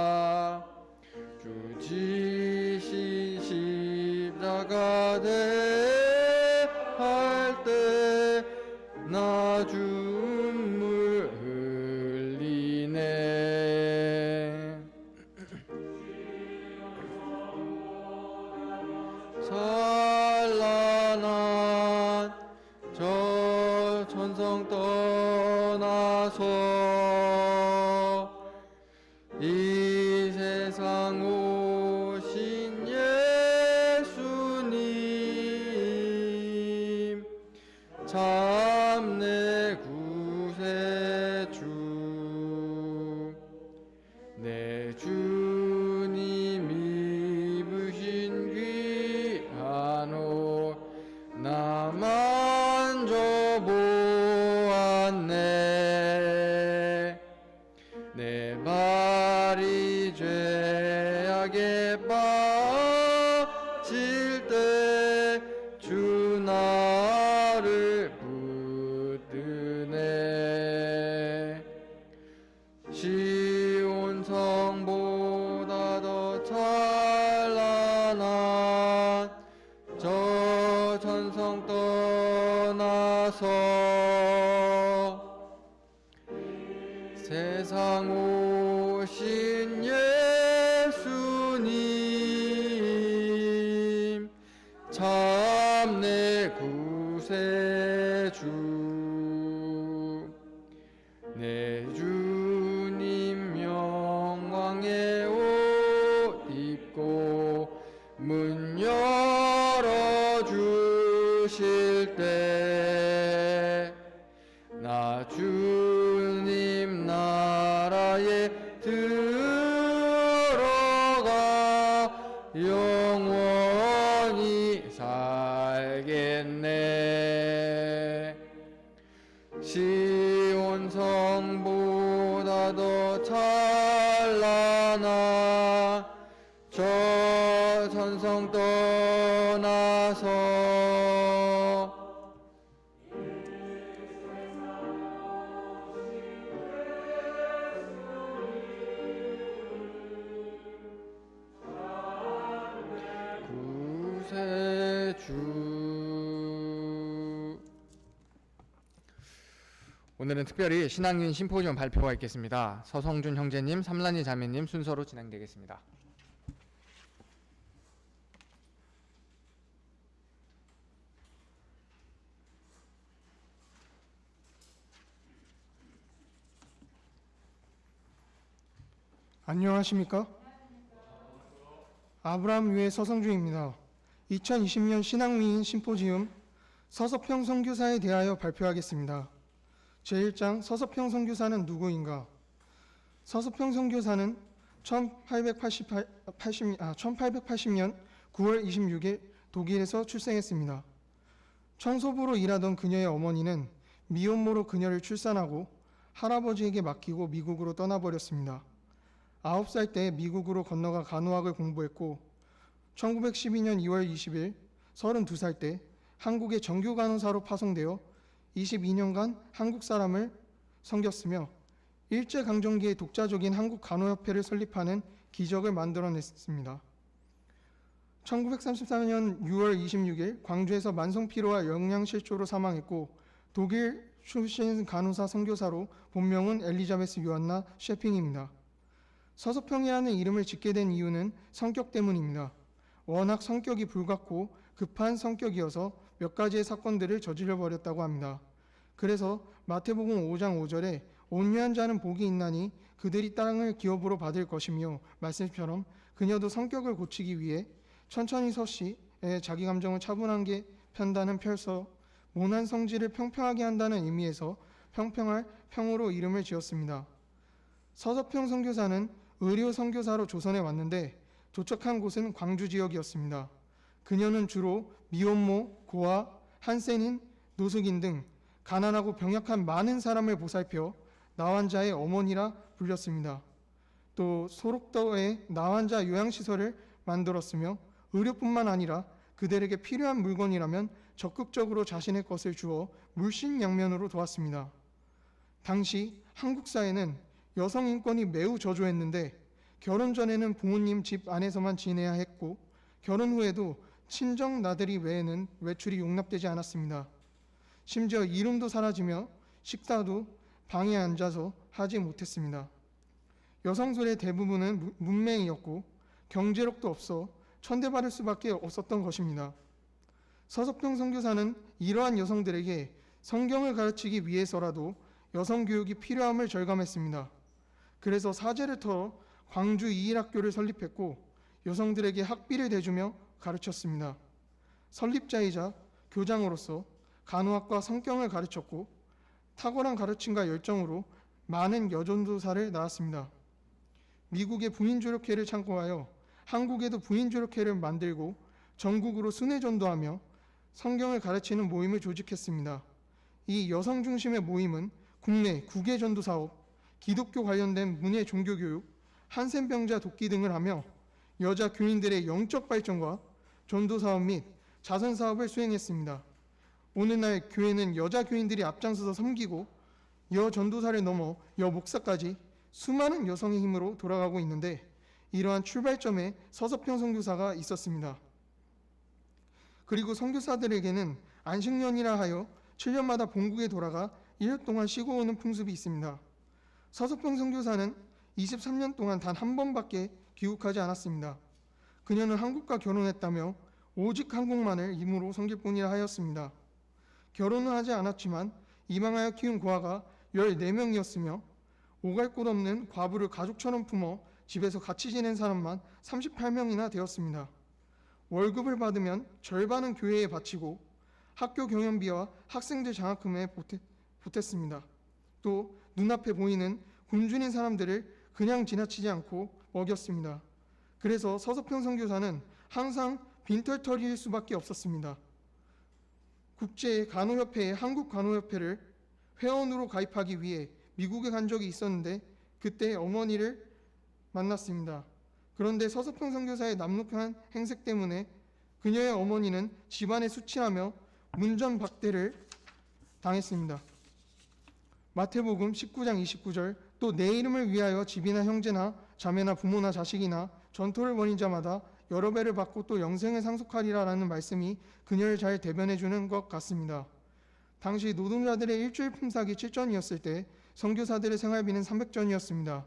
견디셨도다. 주 지신 십자가 대할 때 나 눈물 흘리네. 찬란한 저 천성 떠나서 이 세상 오신 예수님 참 내 구세주. 내 주님 입으신 귀한 옷 나 만져보았네. 내 발이 죄악에 빠질 때 주 나를 붙드네. 시온 성보다 더 찬란한 저 천성 떠나서 세상 오신 예수님 참 내 구세주. 내 주님 영광의 옷 입고 문 열어주실 때 나 주님 나라에 들어가 영원히 살겠네. 시온 성보다 더 찬란한 저 천성 떠나서 구세주. 오늘은 특별히 신앙인 심포지엄 발표가 있겠습니다. 서성준 형제님, 삼란이 자매님 순서로 진행되겠습니다. 안녕하십니까? 아브라함 위의 서성준입니다. 2020년 신앙위인 심포지움 서서평 선교사에 대하여 발표하겠습니다. 제1장 서서평 선교사는 누구인가? 서서평 선교사는 1880년 9월 26일 독일에서 출생했습니다. 청소부로 일하던 그녀의 어머니는 미혼모로 그녀를 출산하고 할아버지에게 맡기고 미국으로 떠나버렸습니다. 9살 때 미국으로 건너가 간호학을 공부했고 1912년 2월 20일 32살 때 한국의 정규 간호사로 파송되어 22년간 한국 사람을 섬겼으며 일제강점기에 독자적인 한국 간호협회를 설립하는 기적을 만들어냈습니다. 1934년 6월 26일 광주에서 만성피로와 영양실조로 사망했고 독일 출신 간호사 선교사로 본명은 엘리자베스 요한나 셰핑입니다. 서서평이라는 이름을 짓게 된 이유는 성격 때문입니다. 워낙 성격이 불같고 급한 성격이어서 몇 가지의 사건들을 저질러 버렸다고 합니다. 그래서 마태복음 5장 5절에 온유한 자는 복이 있나니 그들이 땅을 기업으로 받을 것이며 말씀처럼 그녀도 성격을 고치기 위해 천천히 서시에 자기 감정을 차분하게 편다는 펼서 모난 성질을 평평하게 한다는 의미에서 평평할 평으로 이름을 지었습니다. 서서평 선교사는 의료 선교사로 조선에 왔는데 도착한 곳은 광주 지역이었습니다. 그녀는 주로 미혼모, 고아, 한센인, 노숙인 등 가난하고 병약한 많은 사람을 보살펴 나환자의 어머니라 불렸습니다. 또 소록도에 나환자 요양시설을 만들었으며 의료뿐만 아니라 그들에게 필요한 물건이라면 적극적으로 자신의 것을 주어 물신양면으로 도왔습니다. 당시 한국 사회는 여성 인권이 매우 저조했는데 결혼 전에는 부모님 집 안에서만 지내야 했고 결혼 후에도 친정 나들이 외에는 외출이 용납되지 않았습니다. 심지어 이름도 사라지며 식사도 방에 앉아서 하지 못했습니다. 여성들의 대부분은 문맹이었고 경제력도 없어 천대받을 수밖에 없었던 것입니다. 서서평 선교사는 이러한 여성들에게 성경을 가르치기 위해서라도 여성 교육이 필요함을 절감했습니다. 그래서 사제를 털어 광주 이일학교를 설립했고 여성들에게 학비를 대주며 가르쳤습니다. 설립자이자 교장으로서 간호학과 성경을 가르쳤고 탁월한 가르침과 열정으로 많은 여전도사를 낳았습니다. 미국의 부인조력회를 창고하여 한국에도 부인조력회를 만들고 전국으로 순회전도하며 성경을 가르치는 모임을 조직했습니다. 이 여성 중심의 모임은 국내 국외전도사업, 기독교 관련된 문예 종교교육, 한센병자 돕기 등을 하며 여자 교인들의 영적 발전과 전도사업 및 자선사업을 수행했습니다. 오늘날 교회는 여자 교인들이 앞장서서 섬기고 여전도사를 넘어 여목사까지 수많은 여성의 힘으로 돌아가고 있는데 이러한 출발점에 서서평 선교사가 있었습니다. 그리고 선교사들에게는 안식년이라 하여 7년마다 본국에 돌아가 1년 동안 쉬고 오는 풍습이 있습니다. 서서평 선교사는 23년 동안 단 한 번밖에 귀국하지 않았습니다. 그녀는 한국과 결혼했다며 오직 한국만을 힘으로 섬길 뿐이라 하였습니다. 결혼은 하지 않았지만 이방하여 키운 고아가 14명이었으며 오갈 곳 없는 과부를 가족처럼 품어 집에서 같이 지낸 사람만 38명이나 되었습니다. 월급을 받으면 절반은 교회에 바치고 학교 경연비와 학생들 장학금에 보탰습니다. 또 눈앞에 보이는 굶주린 사람들을 그냥 지나치지 않고 먹였습니다. 그래서 서서평 선교사는 항상 빈털터리일 수밖에 없었습니다. 국제간호협회의 한국간호협회를 회원으로 가입하기 위해 미국에 간 적이 있었는데 그때 어머니를 만났습니다. 그런데 서서평 선교사의 남룩한 행색 때문에 그녀의 어머니는 집안에 수치하며 문전박대를 당했습니다. 마태복음 19장 29절 또 내 이름을 위하여 집이나 형제나 자매나 부모나 자식이나 전토를 벌인 자마다 여러 배를 받고 또 영생을 상속하리라라는 말씀이 그녀를 잘 대변해 주는 것 같습니다. 당시 노동자들의 일주일 품삯이 7전이었을 때 선교사들의 생활비는 300전이었습니다.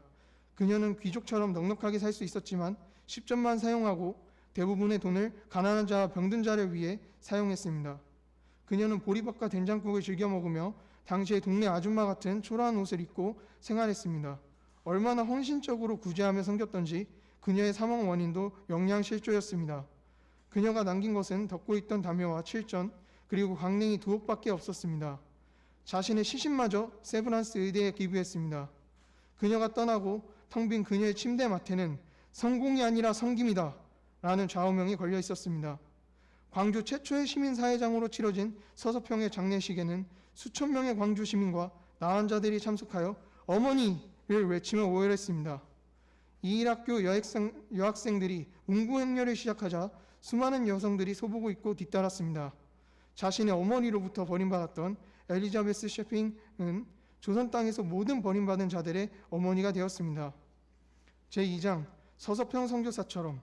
그녀는 귀족처럼 넉넉하게 살 수 있었지만 10전만 사용하고 대부분의 돈을 가난한 자와 병든 자를 위해 사용했습니다. 그녀는 보리밥과 된장국을 즐겨 먹으며 당시의 동네 아줌마 같은 초라한 옷을 입고 생활했습니다. 얼마나 헌신적으로 구제하며 섬겼던지 그녀의 사망 원인도 영양실조였습니다. 그녀가 남긴 것은 덮고 있던 담요와 7전 그리고 강냉이 2옷밖에 없었습니다. 자신의 시신마저 세브란스 의대에 기부했습니다. 그녀가 떠나고 텅 빈 그녀의 침대 맡에는 성공이 아니라 성김이다 라는 좌우명이 걸려 있었습니다. 광주 최초의 시민사회장으로 치러진 서서평의 장례식에는 수천 명의 광주 시민과 나환자들이 참석하여 어머니를 외치며 오열했습니다. 이일학교 여학생들이 운구행렬을 시작하자 수많은 여성들이 소복을 입고 뒤따랐습니다. 자신의 어머니로부터 버림받았던 엘리자베스 셰핑은 조선 땅에서 모든 버림받은 자들의 어머니가 되었습니다. 제2장 서서평 선교사처럼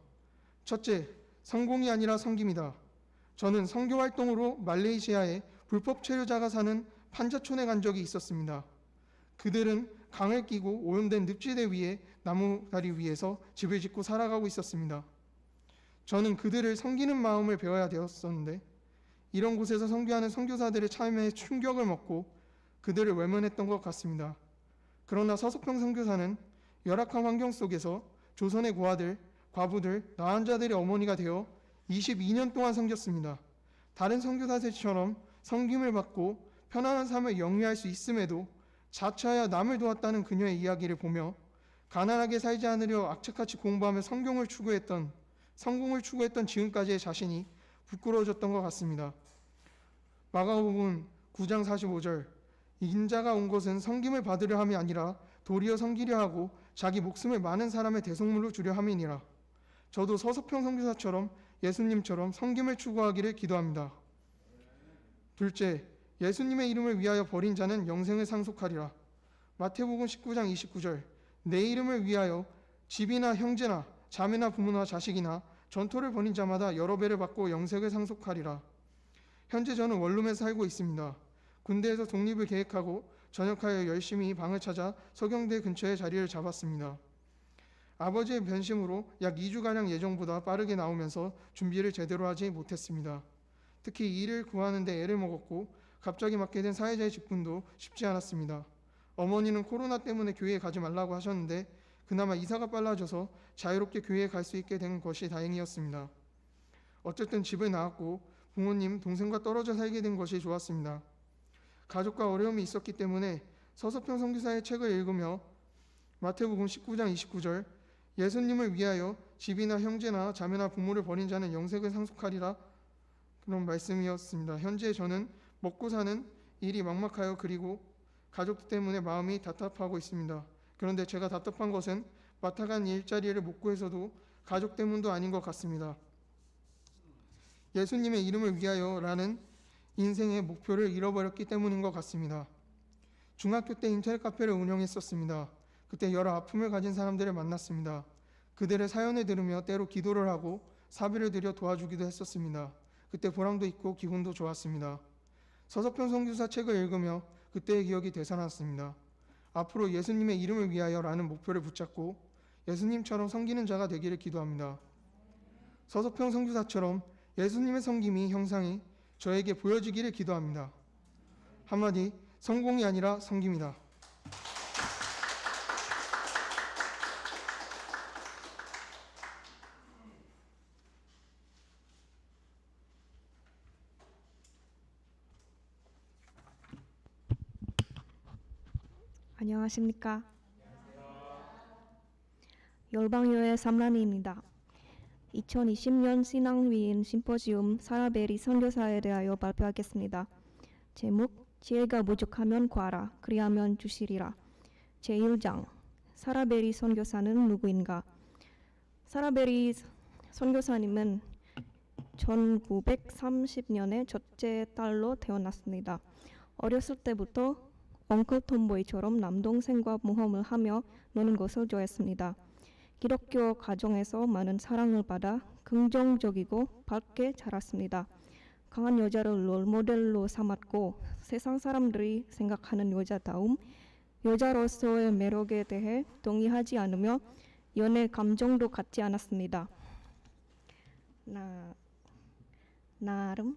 첫째, 성공이 아니라 섬김이다. 저는 선교활동으로 말레이시아에 불법 체류자가 사는 판자촌에 간 적이 있었습니다. 그들은 강을 끼고 오염된 늪지대 위에 나무다리 위에서 집을 짓고 살아가고 있었습니다. 저는 그들을 섬기는 마음을 배워야 되었었는데 이런 곳에서 선교하는 선교사들의 참여에 충격을 먹고 그들을 외면했던 것 같습니다. 그러나 서석평 선교사는 열악한 환경 속에서 조선의 고아들, 과부들, 나한 자들의 어머니가 되어 22년 동안 섬겼습니다. 다른 선교사들처럼 섬김을 받고 편안한 삶을 영위할 수 있음에도 자처하여 남을 도왔다는 그녀의 이야기를 보며 가난하게 살지 않으려 악착같이 공부하며 성공을 추구했던 지금까지의 자신이 부끄러워졌던 것 같습니다. 마가복음 9장 45절 인자가 온 것은 섬김을 받으려 함이 아니라 도리어 섬기려 하고 자기 목숨을 많은 사람의 대속물로 주려 함이니라. 저도 서석평 선교사처럼 예수님처럼 섬김을 추구하기를 기도합니다. 둘째, 예수님의 이름을 위하여 버린 자는 영생을 상속하리라. 마태복음 19장 29절 내 이름을 위하여 집이나 형제나 자매나 부모나 자식이나 전토를 벌인 자마다 여러 배를 받고 영생을 상속하리라. 현재 저는 원룸에 살고 있습니다. 군대에서 독립을 계획하고 전역하여 열심히 방을 찾아 서경대 근처에 자리를 잡았습니다. 아버지의 변심으로 약 2주가량 예정보다 빠르게 나오면서 준비를 제대로 하지 못했습니다. 특히 일을 구하는 데 애를 먹었고 갑자기 맡게 된 사회자의 직분도 쉽지 않았습니다. 어머니는 코로나 때문에 교회에 가지 말라고 하셨는데 그나마 이사가 빨라져서 자유롭게 교회에 갈 수 있게 된 것이 다행이었습니다. 어쨌든 집을 나왔고 부모님, 동생과 떨어져 살게 된 것이 좋았습니다. 가족과 어려움이 있었기 때문에 서석평 선교사의 책을 읽으며 마태복음 19장 29절 예수님을 위하여 집이나 형제나 자매나 부모를 버린 자는 영생을 상속하리라 그런 말씀이었습니다. 현재 저는 먹고 사는 일이 막막하여 그리고 가족 때문에 마음이 답답하고 있습니다. 그런데 제가 답답한 것은 맡아간 일자리를 못 구해서도 가족 때문도 아닌 것 같습니다. 예수님의 이름을 위하여라는 인생의 목표를 잃어버렸기 때문인 것 같습니다. 중학교 때 인터넷 카페를 운영했었습니다. 그때 여러 아픔을 가진 사람들을 만났습니다. 그들의 사연을 들으며 때로 기도를 하고 사비를 들여 도와주기도 했었습니다. 그때 보람도 있고 기분도 좋았습니다. 서석평 선교사 책을 읽으며 그때의 기억이 되살아났습니다. 앞으로 예수님의 이름을 위하여라는 목표를 붙잡고 예수님처럼 섬기는 자가 되기를 기도합니다. 서석평 선교사처럼 예수님의 섬김이 형상이 저에게 보여지기를 기도합니다. 한마디 성공이 아니라 섬김이다. 안녕하십니까? 열방교회 삼란이입니다. 2020년 신앙위인 심포지움 사라베리 선교사에 대하여 발표하겠습니다. 제목 지혜가 부족하면 구하라 그리하면 주시리라. 제1장 사라베리 선교사는 누구인가? 사라베리 선교사님은 1930년에 첫째 딸로 태어났습니다. 어렸을 때부터 엉클 톰보이처럼 남동생과 모험을 하며 노는 것을 좋아했습니다. 기독교 가정에서 많은 사랑을 받아 긍정적이고 밝게 자랐습니다. 강한 여자를 롤모델로 삼았고 세상 사람들이 생각하는 여자다움, 여자로서의 매력에 대해 동의하지 않으며 연애 감정도 갖지 않았습니다. 나름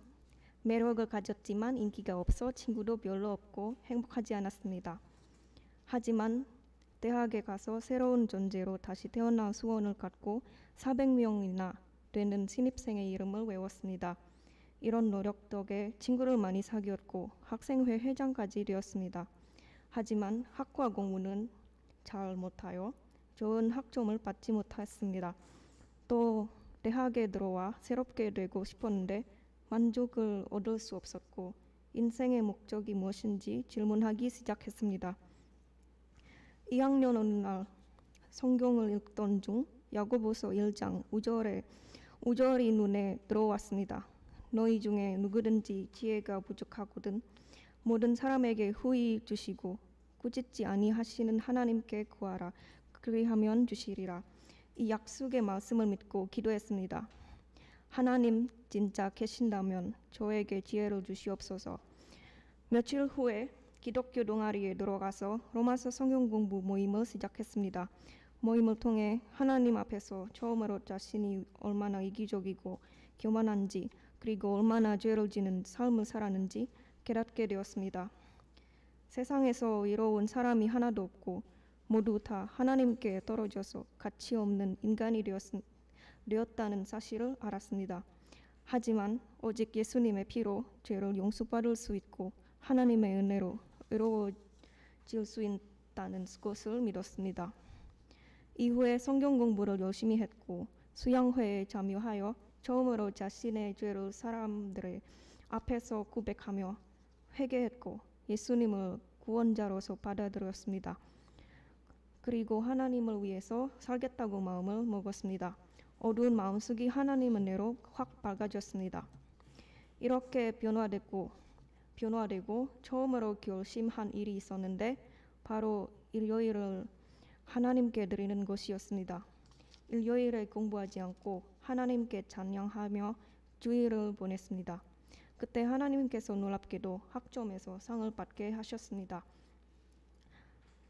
매력을 가졌지만 인기가 없어 친구도 별로 없고 행복하지 않았습니다. 하지만 대학에 가서 새로운 존재로 다시 태어날 소원을 갖고 400명이나 되는 신입생의 이름을 외웠습니다. 이런 노력 덕에 친구를 많이 사귀었고 학생회 회장까지 되었습니다. 하지만 학과 공부는 잘 못하여 좋은 학점을 받지 못했습니다. 또 대학에 들어와 새롭게 되고 싶었는데 만족을 얻을 수 없었고 인생의 목적이 무엇인지 질문하기 시작했습니다. 2학년 어느 날 성경을 읽던 중 야고보서 1장 5절이 눈에 들어왔습니다. 너희 중에 누구든지 지혜가 부족하거든 모든 사람에게 후히 주시고 꾸짖지 아니하시는 하나님께 구하라 그리하면 주시리라. 이 약속의 말씀을 믿고 기도했습니다. 하나님 진짜 계신다면 저에게 지혜를 주시옵소서. 며칠 후에 기독교 동아리에 들어가서 로마서 성경 공부 모임을 시작했습니다. 모임을 통해 하나님 앞에서 처음으로 자신이 얼마나 이기적이고 교만한지 그리고 얼마나 죄를 지는 삶을 살았는지 깨닫게 되었습니다. 세상에서 의로운 사람이 하나도 없고 모두 다 하나님께 떨어져서 가치 없는 인간이 되었다는 사실을 알았습니다. 하지만 오직 예수님의 피로 죄를 용서받을 수 있고 하나님의 은혜로 의로워질 수 있다는 것을 믿었습니다. 이후에 성경 공부를 열심히 했고 수양회에 참여하여 처음으로 자신의 죄를 사람들의 앞에서 고백하며 회개했고 예수님을 구원자로서 받아들였습니다. 그리고 하나님을 위해서 살겠다고 마음을 먹었습니다. 어두운 마음속이 하나님 은혜로 확 밝아졌습니다. 이렇게 변화되고 처음으로 결심한 일이 있었는데 바로 일요일을 하나님께 드리는 것이었습니다. 일요일에 공부하지 않고 하나님께 찬양하며 주일을 보냈습니다. 그때 하나님께서 놀랍게도 학점에서 상을 받게 하셨습니다.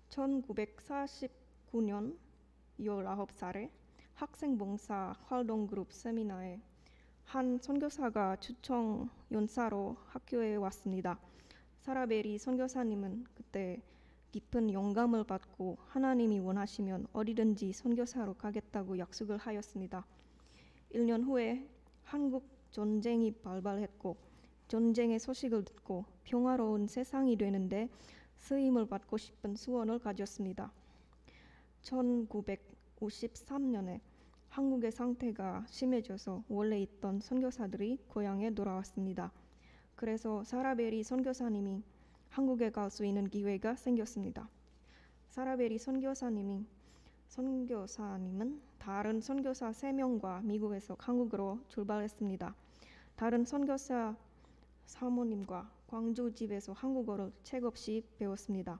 1949년 19살에 학생봉사 활동그룹 세미나에 한 선교사가 초청 연사로 학교에 왔습니다. 사라베리 선교사님은 그때 깊은 영감을 받고 하나님이 원하시면 어디든지 선교사로 가겠다고 약속을 하였습니다. 1년 후에 한국 전쟁이 발발했고 전쟁의 소식을 듣고 평화로운 세상이 되는데 쓰임을 받고 싶은 소원을 가졌습니다. 1953년에 한국의 상태가 심해져서 원래 있던 선교사들이 고향에 돌아왔습니다. 그래서 사라베리 선교사님이 한국에 갈 수 있는 기회가 생겼습니다. 사라베리 선교사님은 다른 선교사 3명과 미국에서 한국으로 출발했습니다. 다른 선교사 사모님과 광주 집에서 한국어를 책 없이 배웠습니다.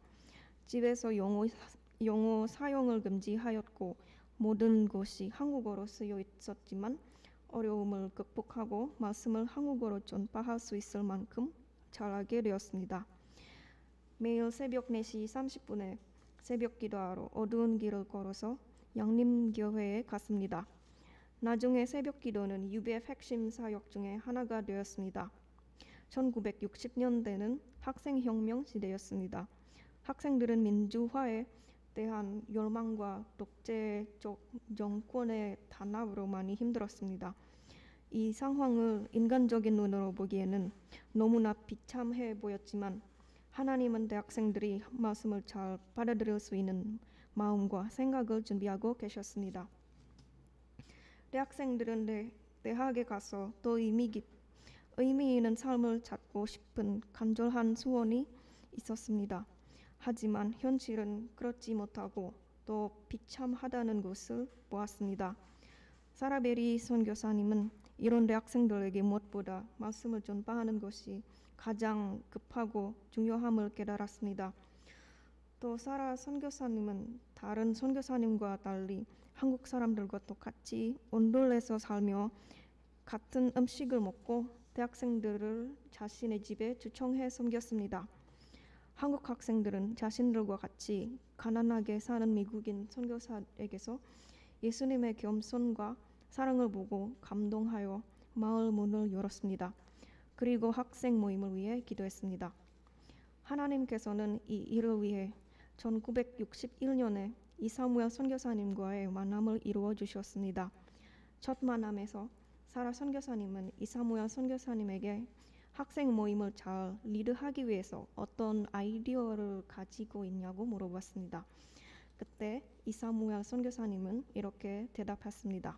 집에서 영어 사용을 금지하였고 모든 것이 한국어로 쓰여 있었지만 어려움을 극복하고 말씀을 한국어로 전파할 수 있을 만큼 잘하게 되었습니다. 매일 새벽 4시 30분에 새벽 기도하러 어두운 길을 걸어서 양림교회에 갔습니다. 나중에 새벽 기도는 UBF 핵심 사역 중에 하나가 되었습니다. 1960년대는 학생혁명 시대였습니다. 학생들은 민주화에 대한 열망과 독재적 정권의 탄압으로 많이 힘들었습니다. 이 상황을 인간적인 눈으로 보기에는 너무나 비참해 보였지만 하나님은 대학생들이 말씀을 잘 받아들일 수 있는 마음과 생각을 준비하고 계셨습니다. 대학생들은 대학에 가서 더 의미 있는 삶을 찾고 싶은 간절한 소원이 있었습니다. 하지만 현실은 그렇지 못하고 더 비참하다는 것을 보았습니다. 사라베리 선교사님은 이런 대학생들에게 무엇보다 말씀을 전파하는 것이 가장 급하고 중요함을 깨달았습니다. 또 사라 선교사님은 다른 선교사님과 달리 한국 사람들과 똑같이 온돌에서 살며 같은 음식을 먹고 대학생들을 자신의 집에 초청해 섬겼습니다. 한국 학생들은 자신들과 같이 가난하게 사는 미국인 선교사에게서 예수님의 겸손과 사랑을 보고 감동하여 마을 문을 열었습니다. 그리고 학생 모임을 위해 기도했습니다. 하나님께서는 이 일을 위해 1961년에 이사무엘 선교사님과의 만남을 이루어 주셨습니다. 첫 만남에서 사라 선교사님은 이사무엘 선교사님에게 학생 모임을 잘 리드하기 위해서 어떤 아이디어를 가지고 있냐고 물어봤습니다. 그때 이사무엘 선교사님은 이렇게 대답했습니다.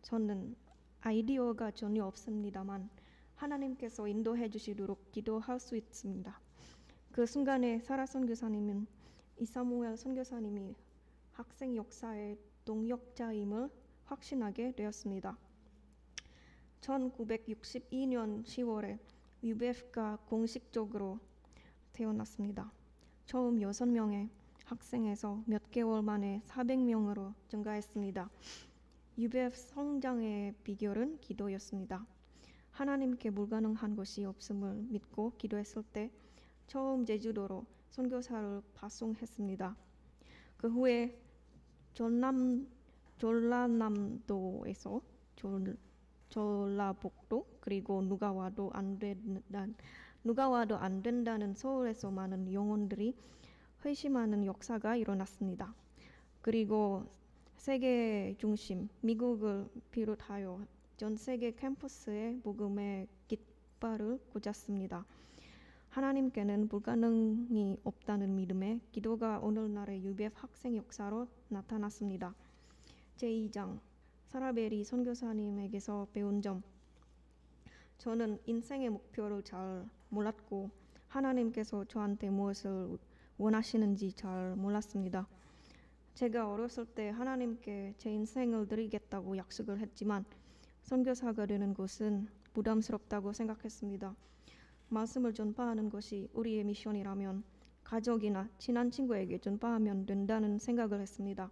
저는 아이디어가 전혀 없습니다만 하나님께서 인도해 주시도록 기도할 수 있습니다. 그 순간에 사라 선교사님은 이사무엘 선교사님이 학생 역사의 동역자임을 확신하게 되었습니다. 1962년 10월에 UBF가 공식적으로 태어났습니다. 처음 6명의 학생에서 몇 개월 만에 400명으로 증가했습니다. UBF 성장의 비결은 기도였습니다. 하나님께 불가능한 것이 없음을 믿고 기도했을 때 처음 제주도로 선교사를 파송했습니다. 그 후에 전라남도에서 전라북도 그리고 누가 와도 안 된다는 누가 와도 안 된다는 서울에서 많은 영혼들이 회심하는 역사가 일어났습니다. 그리고 세계 중심 미국을 비롯하여 전 세계 캠퍼스에 복음의 깃발을 꽂았습니다. 하나님께는 불가능이 없다는 믿음에 기도가 오늘날의 유배 학생 역사로 나타났습니다. 제2장 사라베리 선교사님에게서 배운 점. 저는 인생의 목표를 잘 몰랐고 하나님께서 저한테 무엇을 원하시는지 잘 몰랐습니다. 제가 어렸을 때 하나님께 제 인생을 드리겠다고 약속을 했지만 선교사가 되는 것은 부담스럽다고 생각했습니다. 말씀을 전파하는 것이 우리의 미션이라면 가족이나 친한 친구에게 전파하면 된다는 생각을 했습니다.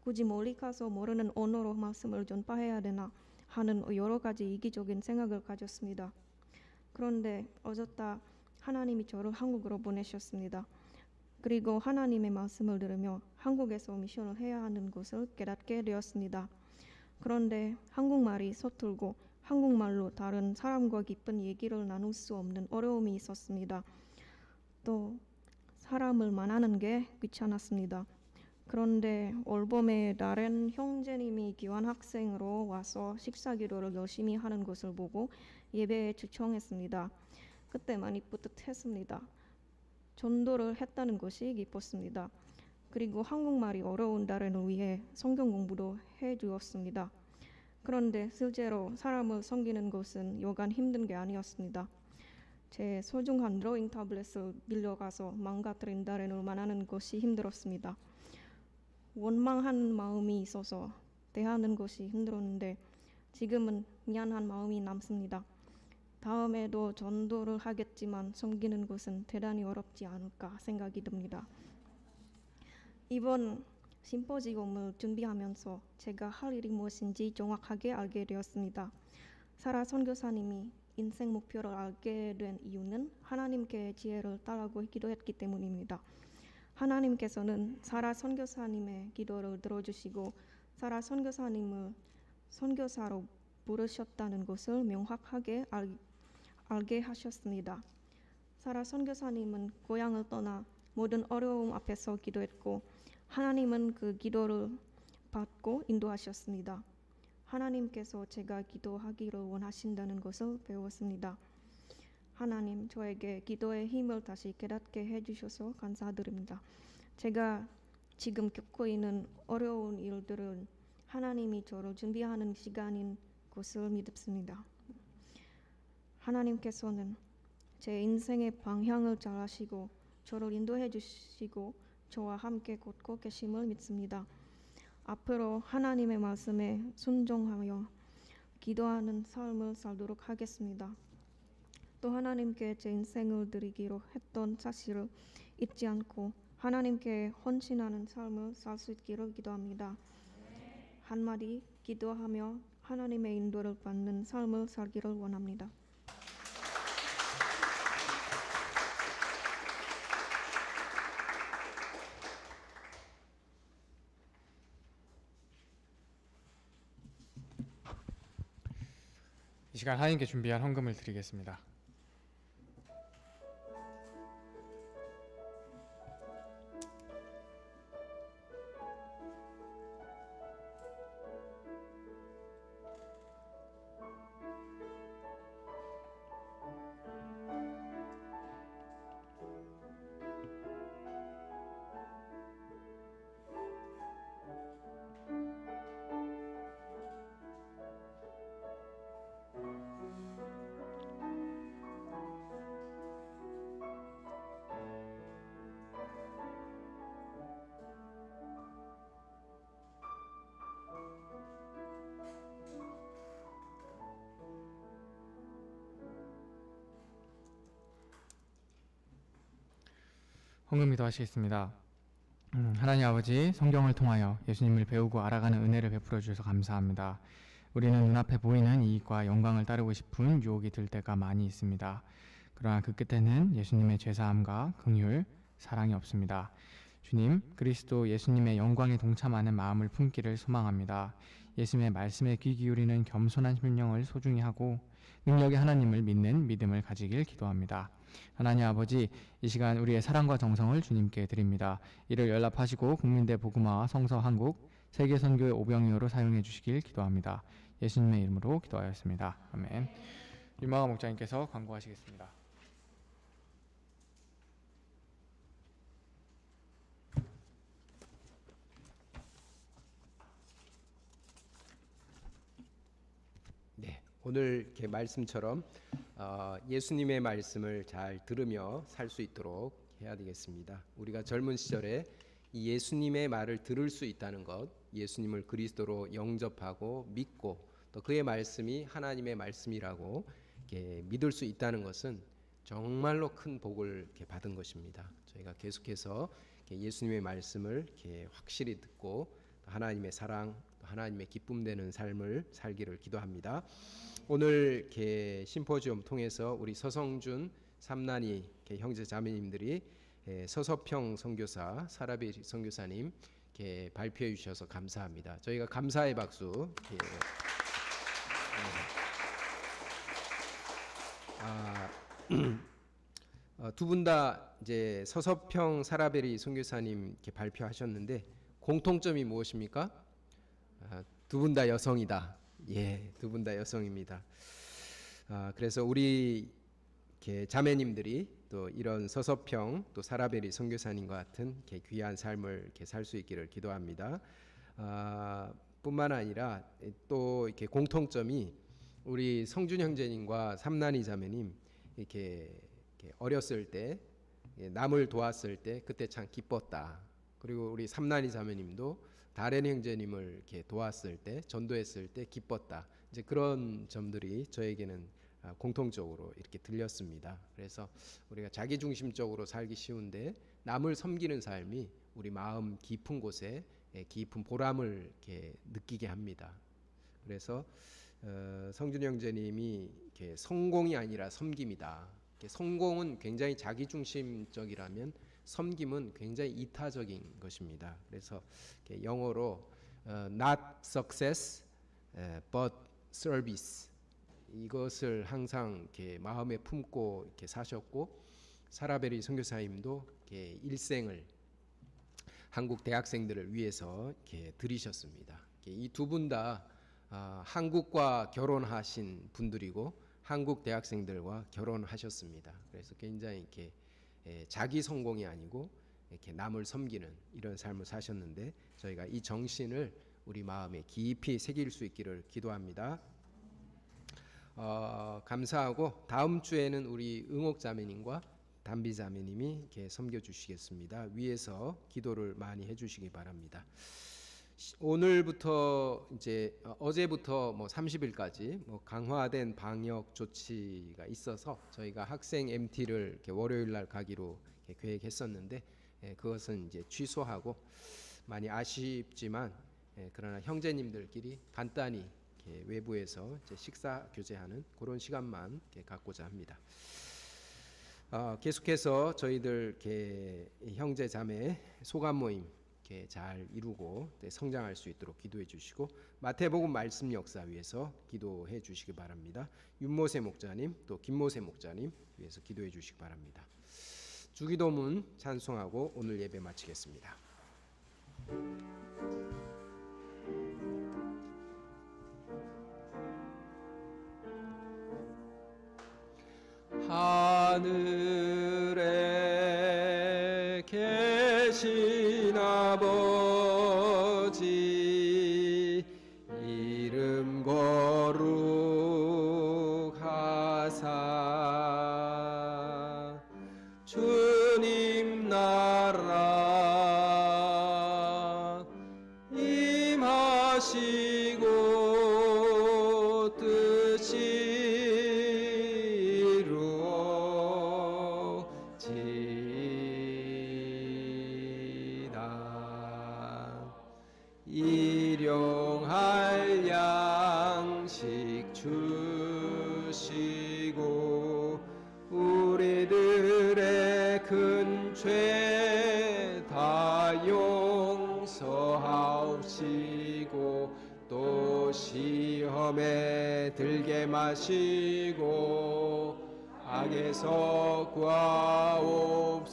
굳이 멀리 가서 모르는 언어로 말씀을 전파해야 되나 하는 여러 가지 이기적인 생각을 가졌습니다. 그런데 어쩌다 하나님이 저를 한국으로 보내셨습니다. 그리고 하나님의 말씀을 들으며 한국에서 미션을 해야 하는 것을 깨닫게 되었습니다. 그런데 한국말이 서툴고 한국말로 다른 사람과 깊은 얘기를 나눌 수 없는 어려움이 있었습니다. 또 사람을 만나는 게 귀찮았습니다. 그런데 올봄에 다른 형제님이 교환학생으로 와서 식사기도를 열심히 하는 것을 보고 예배에 초청했습니다. 그때 많이 뿌듯했습니다. 전도를 했다는 것이 기뻤습니다. 그리고 한국말이 어려운 다른을 위해 성경 공부도 해주었습니다. 그런데 실제로 사람을 섬기는 것은 여간 힘든 게 아니었습니다. 제 소중한 드로잉 타블렛을 빌려가서 망가뜨린 다른을 만나는 것이 힘들었습니다. 원망한 마음이 있어서 대하는 것이 힘들었는데 지금은 미안한 마음이 남습니다. 다음에도 전도를 하겠지만 섬기는 것은 대단히 어렵지 않을까 생각이 듭니다. 이번 심포지엄을 준비하면서 제가 할 일이 무엇인지 정확하게 알게 되었습니다. 사라 선교사님이 인생 목표를 알게 된 이유는 하나님께 지혜를 달라고 기도했기 때문입니다. 하나님께서는 사라 선교사님의 기도를 들어주시고 사라 선교사님을 선교사로 부르셨다는 것을 명확하게 알게 하셨습니다. 사라 선교사님은 고향을 떠나 모든 어려움 앞에서 기도했고 하나님은 그 기도를 받고 인도하셨습니다. 하나님께서 제가 기도하기를 원하신다는 것을 배웠습니다. 하나님, 저에게 기도의 힘을 다시 깨닫게 해주셔서 감사드립니다. 제가 지금 겪고 있는 어려운 일들은 하나님이 저를 준비하는 시간인 것을 믿습니다. 하나님께서는 제 인생의 방향을 잘 아시고 저를 인도해 주시고 저와 함께 걷고 계심을 믿습니다. 앞으로 하나님의 말씀에 순종하여 기도하는 삶을 살도록 하겠습니다. 또 하나님께 제 인생을 드리기로 했던 사실을 잊지 않고 하나님께 헌신하는 삶을 살 수 있기를 기도합니다. 한마디 기도하며 하나님의 인도를 받는 삶을 살기를 원합니다. 이 시간 하나님께 준비한 헌금을 드리겠습니다. 헌금기도 하시겠습니다. 하나님 아버지, 성경을 통하여 예수님을 배우고 알아가는 은혜를 베풀어 주셔서 감사합니다. 우리는 눈앞에 보이는 이익과 영광을 따르고 싶은 유혹이 들 때가 많이 있습니다. 그러나 그 끝에는 예수님의 죄사함과 긍휼, 사랑이 없습니다. 주님, 그리스도 예수님의 영광에 동참하는 마음을 품기를 소망합니다. 예수님의 말씀에 귀 기울이는 겸손한 심령을 소중히 하고 능력의 하나님을 믿는 믿음을 가지길 기도합니다. 하나님 아버지, 이 시간 우리의 사랑과 정성을 주님께 드립니다. 이를 연락하시고 국민대 복음화와 성서 한국 세계선교의 오병이어로 사용해 주시길 기도합니다. 예수님의 이름으로 기도하였습니다. 아멘. 유마가 목장님께서 광고하시겠습니다. 네, 오늘 이렇게 말씀처럼 예수님의 말씀을 잘 들으며 살 수 있도록 해야 되겠습니다. 우리가 젊은 시절에 이 예수님의 말을 들을 수 있다는 것, 예수님을 그리스도로 영접하고 믿고 또 그의 말씀이 하나님의 말씀이라고 이렇게 믿을 수 있다는 것은 정말로 큰 복을 이렇게 받은 것입니다. 저희가 계속해서 이렇게 예수님의 말씀을 이렇게 확실히 듣고 하나님의 사랑, 하나님의 기쁨 되는 삶을 살기를 기도합니다. 오늘 이렇게 심포지엄 통해서 우리 서성준 삼난이 형제 자매님들이 서서평 선교사, 사라비 선교사님 이렇게 발표해 주셔서 감사합니다. 저희가 감사의 박수. 두 분 다 이제 서서평 사라베리 선교사님 이렇게 발표하셨는데 공통점이 무엇입니까? 두 분 다 여성이다. 예, 두 분 다 여성입니다. 그래서 우리 이렇게 자매님들이 또 이런 서서평 또 사라베리 선교사님과 같은 이렇게 귀한 삶을 이렇게 살 수 있기를 기도합니다. 뿐만 아니라 또 이렇게 공통점이 우리 성준 형제님과 삼난이 자매님 이렇게 어렸을 때 남을 도왔을 때 그때 참 기뻤다. 그리고 우리 삼난이 자매님도 다른 형제님을 이렇게 도왔을 때 전도했을 때 기뻤다. 이제 그런 점들이 저에게는 공통적으로 이렇게 들렸습니다. 그래서 우리가 자기중심적으로 살기 쉬운데 남을 섬기는 삶이 우리 마음 깊은 곳에 깊은 보람을 이렇게 느끼게 합니다. 그래서 성준 형제님이 이렇게 성공이 아니라 섬김이다. 이렇게 성공은 굉장히 자기중심적이라면 섬김은 굉장히 이타적인 것입니다. 그래서 이렇게 영어로 not success but service 이것을 항상 이렇게 마음에 품고 이렇게 사셨고 사라베리 선교사님도 이렇게 일생을 한국 대학생들을 위해서 이렇게 들이셨습니다. 이 두 분 다 한국과 결혼하신 분들이고 한국 대학생들과 결혼하셨습니다. 그래서 굉장히 이렇게 자기 성공이 아니고 이렇게 남을 섬기는 이런 삶을 사셨는데 저희가 이 정신을 우리 마음에 깊이 새길 수 있기를 기도합니다. 감사하고 다음 주에는 우리 응옥 자매님과 담비 자매님이 이렇게 섬겨 주시겠습니다. 위에서 기도를 많이 해주시기 바랍니다. 오늘부터 이제 어제부터 30일까지 강화된 방역 조치가 있어서 저희가 학생 MT를 이렇게 월요일 날 가기로 이렇게 계획했었는데 그것은 이제 취소하고 많이 아쉽지만 그러나 형제님들끼리 간단히 이렇게 외부에서 이제 식사 교제하는 그런 시간만 이렇게 갖고자 합니다. 계속해서 저희들 이렇게 형제 자매 소감 모임 이렇게 잘 이루고 성장할 수 있도록 기도해 주시고 마태복음 말씀 역사 위해서 기도해 주시기 바랍니다. 윤모세 목자님 또 김모세 목자님 위해서 기도해 주시기 바랍니다. 주기도문 찬송하고 오늘 예배 마치겠습니다. 하늘에 계신 아버지 이름 거룩하사 주님 나라 임하시고 뜻이 일용할 양식 주시고 우리들의 큰 죄 다 우리가 용서하옵시고 또 시험에 들게 마시고 악에서 구하옵소서.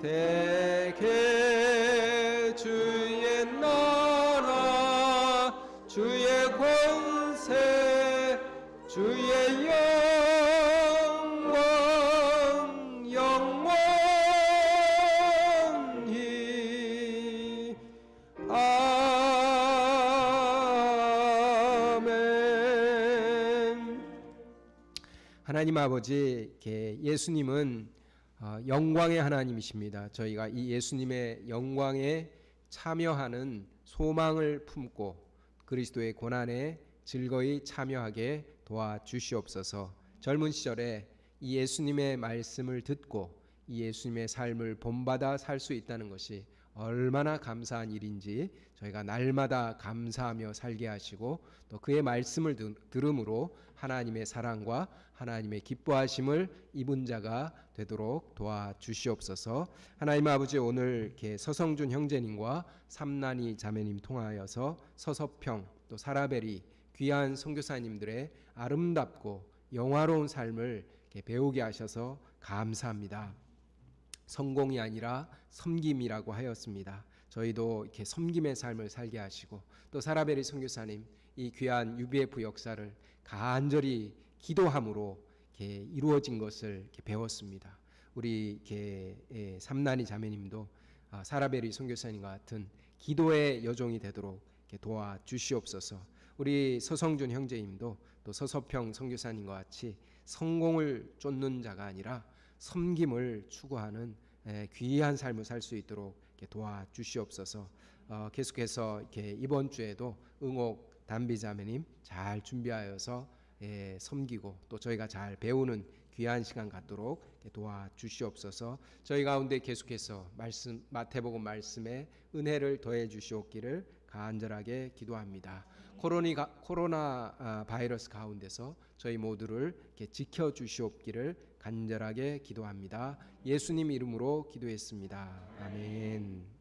대개 주의 나라 주의 권세 주의 영광 영원히 아멘. 하나님 아버지, 예수님은 영광의 하나님이십니다. 저희가 이 예수님의 영광에 참여하는 소망을 품고 그리스도의 고난에 즐거이 참여하게 도와주시옵소서. 젊은 시절에 이 예수님의 말씀을 듣고 이 예수님의 삶을 본받아 살 수 있다는 것이 얼마나 감사한 일인지 저희가 날마다 감사하며 살게 하시고 또 그의 말씀을 들음으로 하나님의 사랑과 하나님의 기뻐하심을 입은 자가 되도록 도와주시옵소서. 하나님 아버지, 오늘 서성준 형제님과 삼난이 자매님 통하여서 서서평 또 사라베리 귀한 선교사님들의 아름답고 영화로운 삶을 배우게 하셔서 감사합니다. 성공이 아니라 섬김이라고 하였습니다. 저희도 이렇게 섬김의 삶을 살게 하시고 또 사라베리 선교사님 이 귀한 UBF 역사를 간절히 기도함으로 이렇게 이루어진 것을 이렇게 배웠습니다. 우리 삼난이 자매님도 사라베리 선교사님과 같은 기도의 여종이 되도록 이렇게 도와주시옵소서. 우리 서성준 형제님도 또 서서평 선교사님과 같이 성공을 쫓는 자가 아니라 섬김을 추구하는 귀한 삶을 살 수 있도록 이렇게 도와주시옵소서. 계속해서 이렇게 이번 주에도 응옥 담비자매님 잘 준비하여서 섬기고 또 저희가 잘 배우는 귀한 시간 갖도록 이렇게 도와주시옵소서. 저희 가운데 계속해서 마태복음 말씀에 은혜를 더해 주시옵기를 간절하게 기도합니다. 코로나 바이러스 가운데서 저희 모두를 이렇게 지켜 주시옵기를 간절하게 기도합니다. 예수님 이름으로 기도했습니다. 아멘.